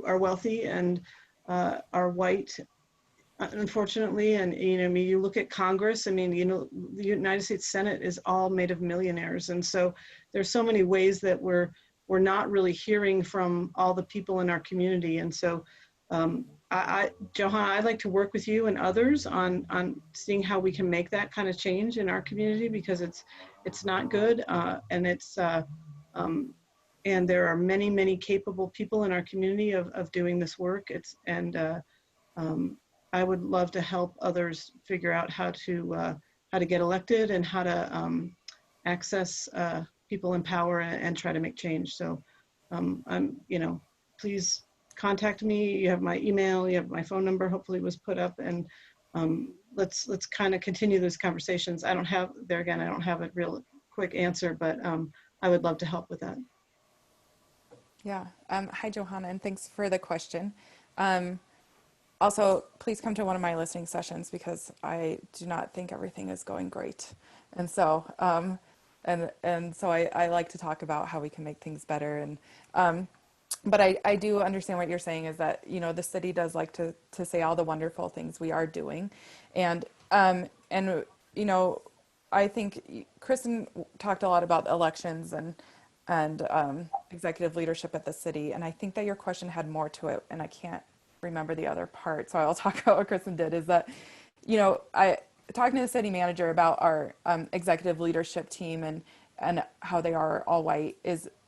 S4: are wealthy and are white, unfortunately. And, you know, I mean, you look at Congress, I mean, you know, the United States Senate is all made of millionaires. And so there's so many ways that we're not really hearing from all the people in our community. And so, Johanna, I'd like to work with you and others on seeing how we can make that kind of change in our community, because it's not good. And there are many, many capable people in our community of doing this work. I would love to help others figure out how to get elected and how to access people in power and try to make change. So please contact me. You have my email, you have my phone number, hopefully was put up, and let's kind of continue those conversations. I don't have a real quick answer, but I would love to help with that.
S2: Yeah. Hi, Johanna, and thanks for the question. Also, please come to one of my listening sessions, because I do not think everything is going great. And so, so I like to talk about how we can make things better. And, but I do understand what you're saying, is that, you know, the city does like to say all the wonderful things we are doing. And, you know, I think Kristin talked a lot about elections and executive leadership at the city. And I think that your question had more to it, and I can't remember the other part. So I'll talk about what Kristin did, is that, you know, talking to the city manager about our executive leadership team and how they are all white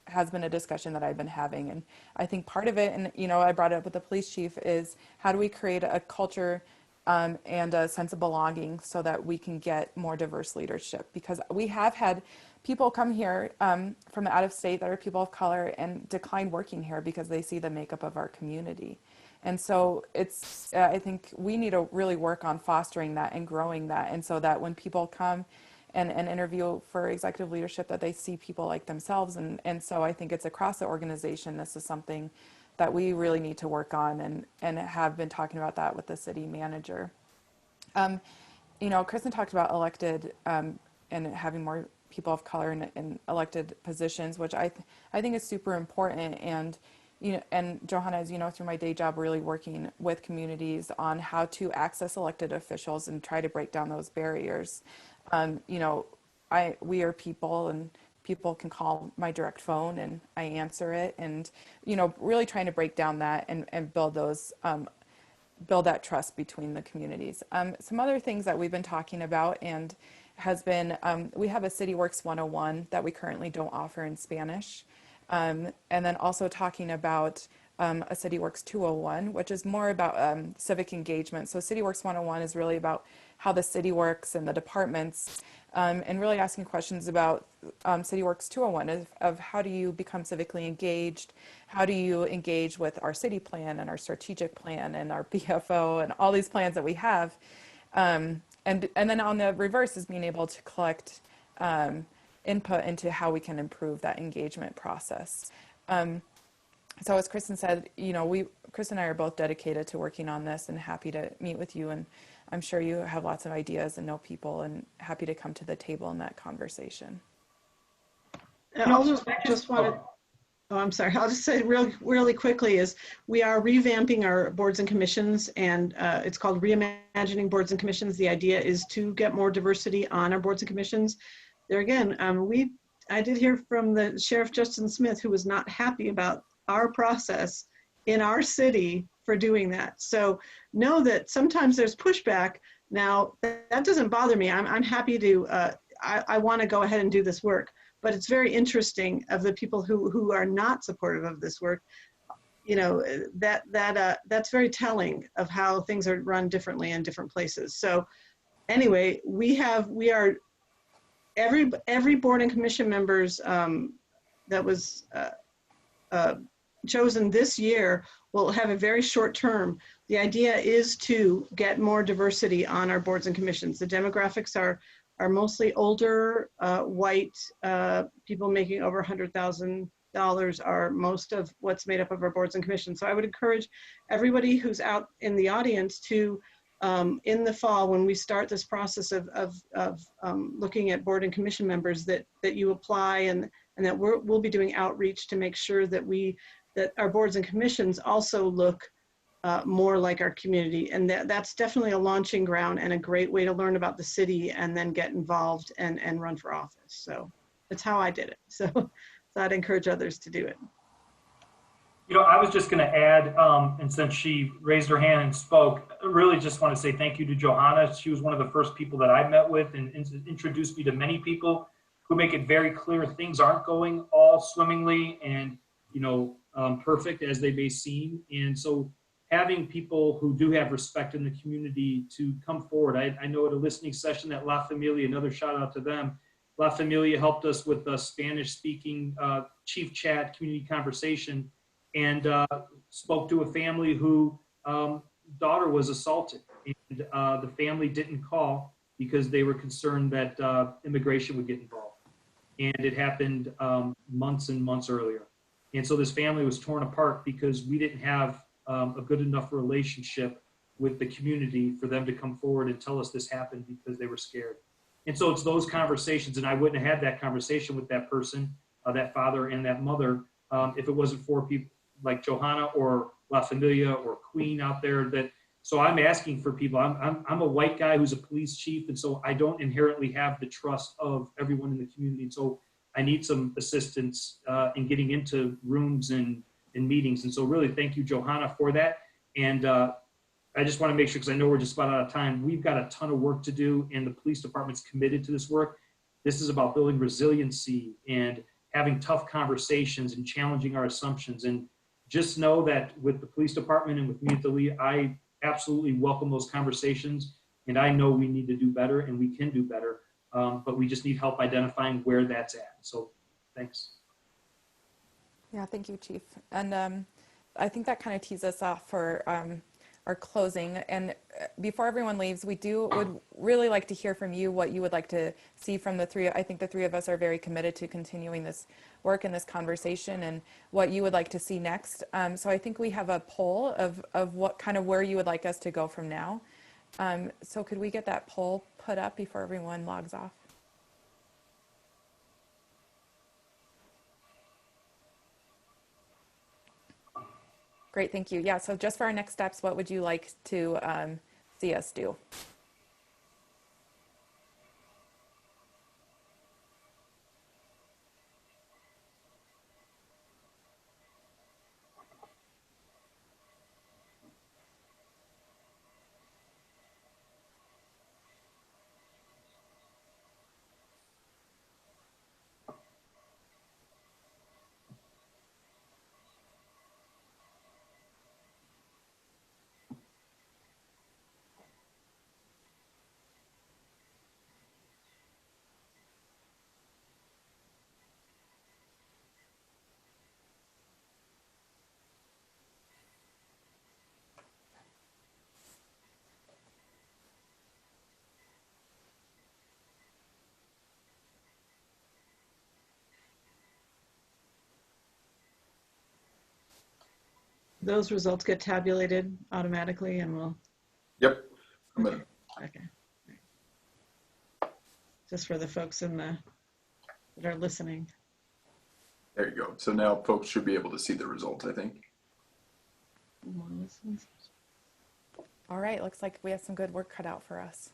S2: has been a discussion that I've been having. And I think part of it, and, you know, I brought it up with the police chief, is how do we create a culture and a sense of belonging so that we can get more diverse leadership? Because we have had people come here from out of state that are people of color and decline working here because they see the makeup of our community. And so I think we need to really work on fostering that and growing that. And so that when people come and interview for executive leadership, that they see people like themselves. And so I think it's across the organization. This is something that we really need to work on, and have been talking about that with the city manager. You know, Kristin talked about elected and having more people of color in elected positions, which I think is super important. And, you know, and Johanna, as you know, through my day job, really working with communities on how to access elected officials and try to break down those barriers. You know, we are people, and people can call my direct phone and I answer it, and, you know, really trying to break down that and build those, build that trust between the communities. Some other things that we've been talking about and has been, we have a CityWorks 101 that we currently don't offer in Spanish. And then also talking about a CityWorks 201, which is more about civic engagement. So CityWorks 101 is really about how the city works and the departments, and really asking questions about CityWorks 201 of how do you become civically engaged? How do you engage with our city plan and our strategic plan and our BFO and all these plans that we have? and then on the reverse is being able to collect input into how we can improve that engagement process. So as Kristin said, you know, Kristin and I are both dedicated to working on this and happy to meet with you. And I'm sure you have lots of ideas and know people and happy to come to the table in that conversation.
S4: And I'll just want to, oh, I'm sorry. I'll just say really quickly is we are revamping our boards and commissions, and it's called Reimagining Boards and Commissions. The idea is to get more diversity on our boards and commissions. There again, I did hear from the Sheriff Justin Smith, who was not happy about our process in our city for doing that. So know that sometimes there's pushback. Now, that doesn't bother me. I'm happy to, I want to go ahead and do this work. But it's very interesting of the people who are not supportive of this work. You know, that's very telling of how things are run differently in different places. So anyway, every board and commission members that was chosen this year will have a very short term. The idea is to get more diversity on our boards and commissions. The demographics are mostly older, white people making over $100,000 are most of what's made up of our boards and commissions. So I would encourage everybody who's out in the audience to, in the fall, when we start this process of looking at board and commission members, that you apply and that we'll be doing outreach to make sure that that our boards and commissions also look more like our community. And that's definitely a launching ground and a great way to learn about the city and then get involved and run for office. So that's how I did it. So I'd encourage others to do it.
S3: You know, I was just going to add, and since she raised her hand and spoke, I really just want to say thank you to Johanna. She was one of the first people that I met with and introduced me to many people who make it very clear things aren't going all swimmingly and, you know, perfect as they may seem. And so having people who do have respect in the community to come forward. I know at a listening session that La Familia, another shout out to them, La Familia helped us with the Spanish speaking chief chat community conversation and spoke to a family who daughter was assaulted. And the family didn't call because they were concerned that immigration would get involved. And it happened months and months earlier. And so this family was torn apart because we didn't have a good enough relationship with the community for them to come forward and tell us this happened because they were scared. And so it's those conversations, and I wouldn't have had that conversation with that person, that father and that mother, if it wasn't for people like Johanna or La Familia or Queen out there. So I'm asking for people. I'm a white guy who's a police chief, and so I don't inherently have the trust of everyone in the community. And so I need some assistance in getting into rooms and meetings. And so really thank you, Johanna, for that. And I just want to make sure, because I know we're just about out of time, we've got a ton of work to do and the police department's committed to this work. This is about building resiliency and having tough conversations and challenging our assumptions. And just know that with the police department and with me at the lead, I absolutely welcome those conversations. And I know we need to do better and we can do better, but we just need help identifying where that's at. So thanks.
S2: Yeah, thank you, Chief. And I think that kind of tees us off for our closing. And before everyone leaves, would really like to hear from you what you would like to see from the three. I think the three of us are very committed to continuing this work and this conversation and what you would like to see next. So I think we have a poll of what kind of where you would like us to go from now. So could we get that poll put up before everyone logs off? Great, thank you. Yeah, so just for our next steps, what would you like to see us do?
S4: those results get tabulated automatically and we'll,
S1: Yep. I'm gonna,
S4: okay. Just for the folks that are listening.
S1: there you go. So now folks should be able to see the results, I think.
S2: All right, looks like we have some good work cut out for us.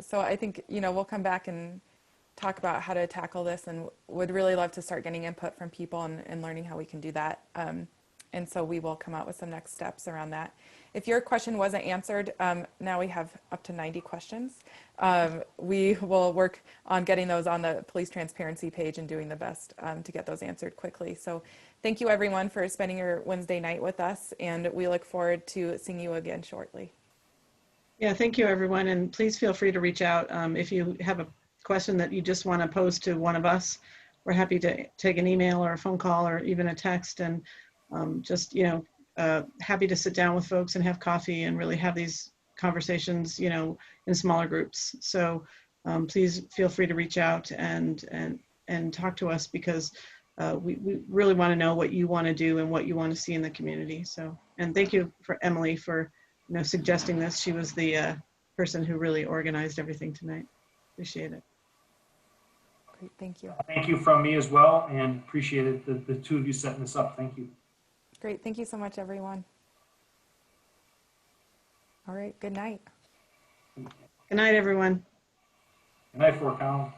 S2: So I think, we'll come back and talk about how to tackle this, and would really love to start getting input from people and learning how we can do that. And so we will come out with some next steps around that. If your question wasn't answered, now we have up to 90 questions. We will work on getting those on the police transparency page and doing the best to get those answered quickly. So thank you everyone for spending your Wednesday night with us, and we look forward to seeing you again shortly.
S4: Yeah, thank you everyone. And please feel free to reach out if you have a question that you just want to pose to one of us. We're happy to take an email or a phone call or even a text, and just, happy to sit down with folks and have coffee and really have these conversations, in smaller groups. So please feel free to reach out and talk to us, because we really want to know what you want to do and what you want to see in the community. So, and thank you for Emily for, suggesting this. She was the person who really organized everything tonight. Appreciate it.
S2: Great, thank you.
S3: Thank you from me as well, and appreciated the two of you setting this up. Thank you.
S2: Great, thank you so much, everyone. All right, good night.
S4: Good night, everyone.
S3: Good night, Fort Collins.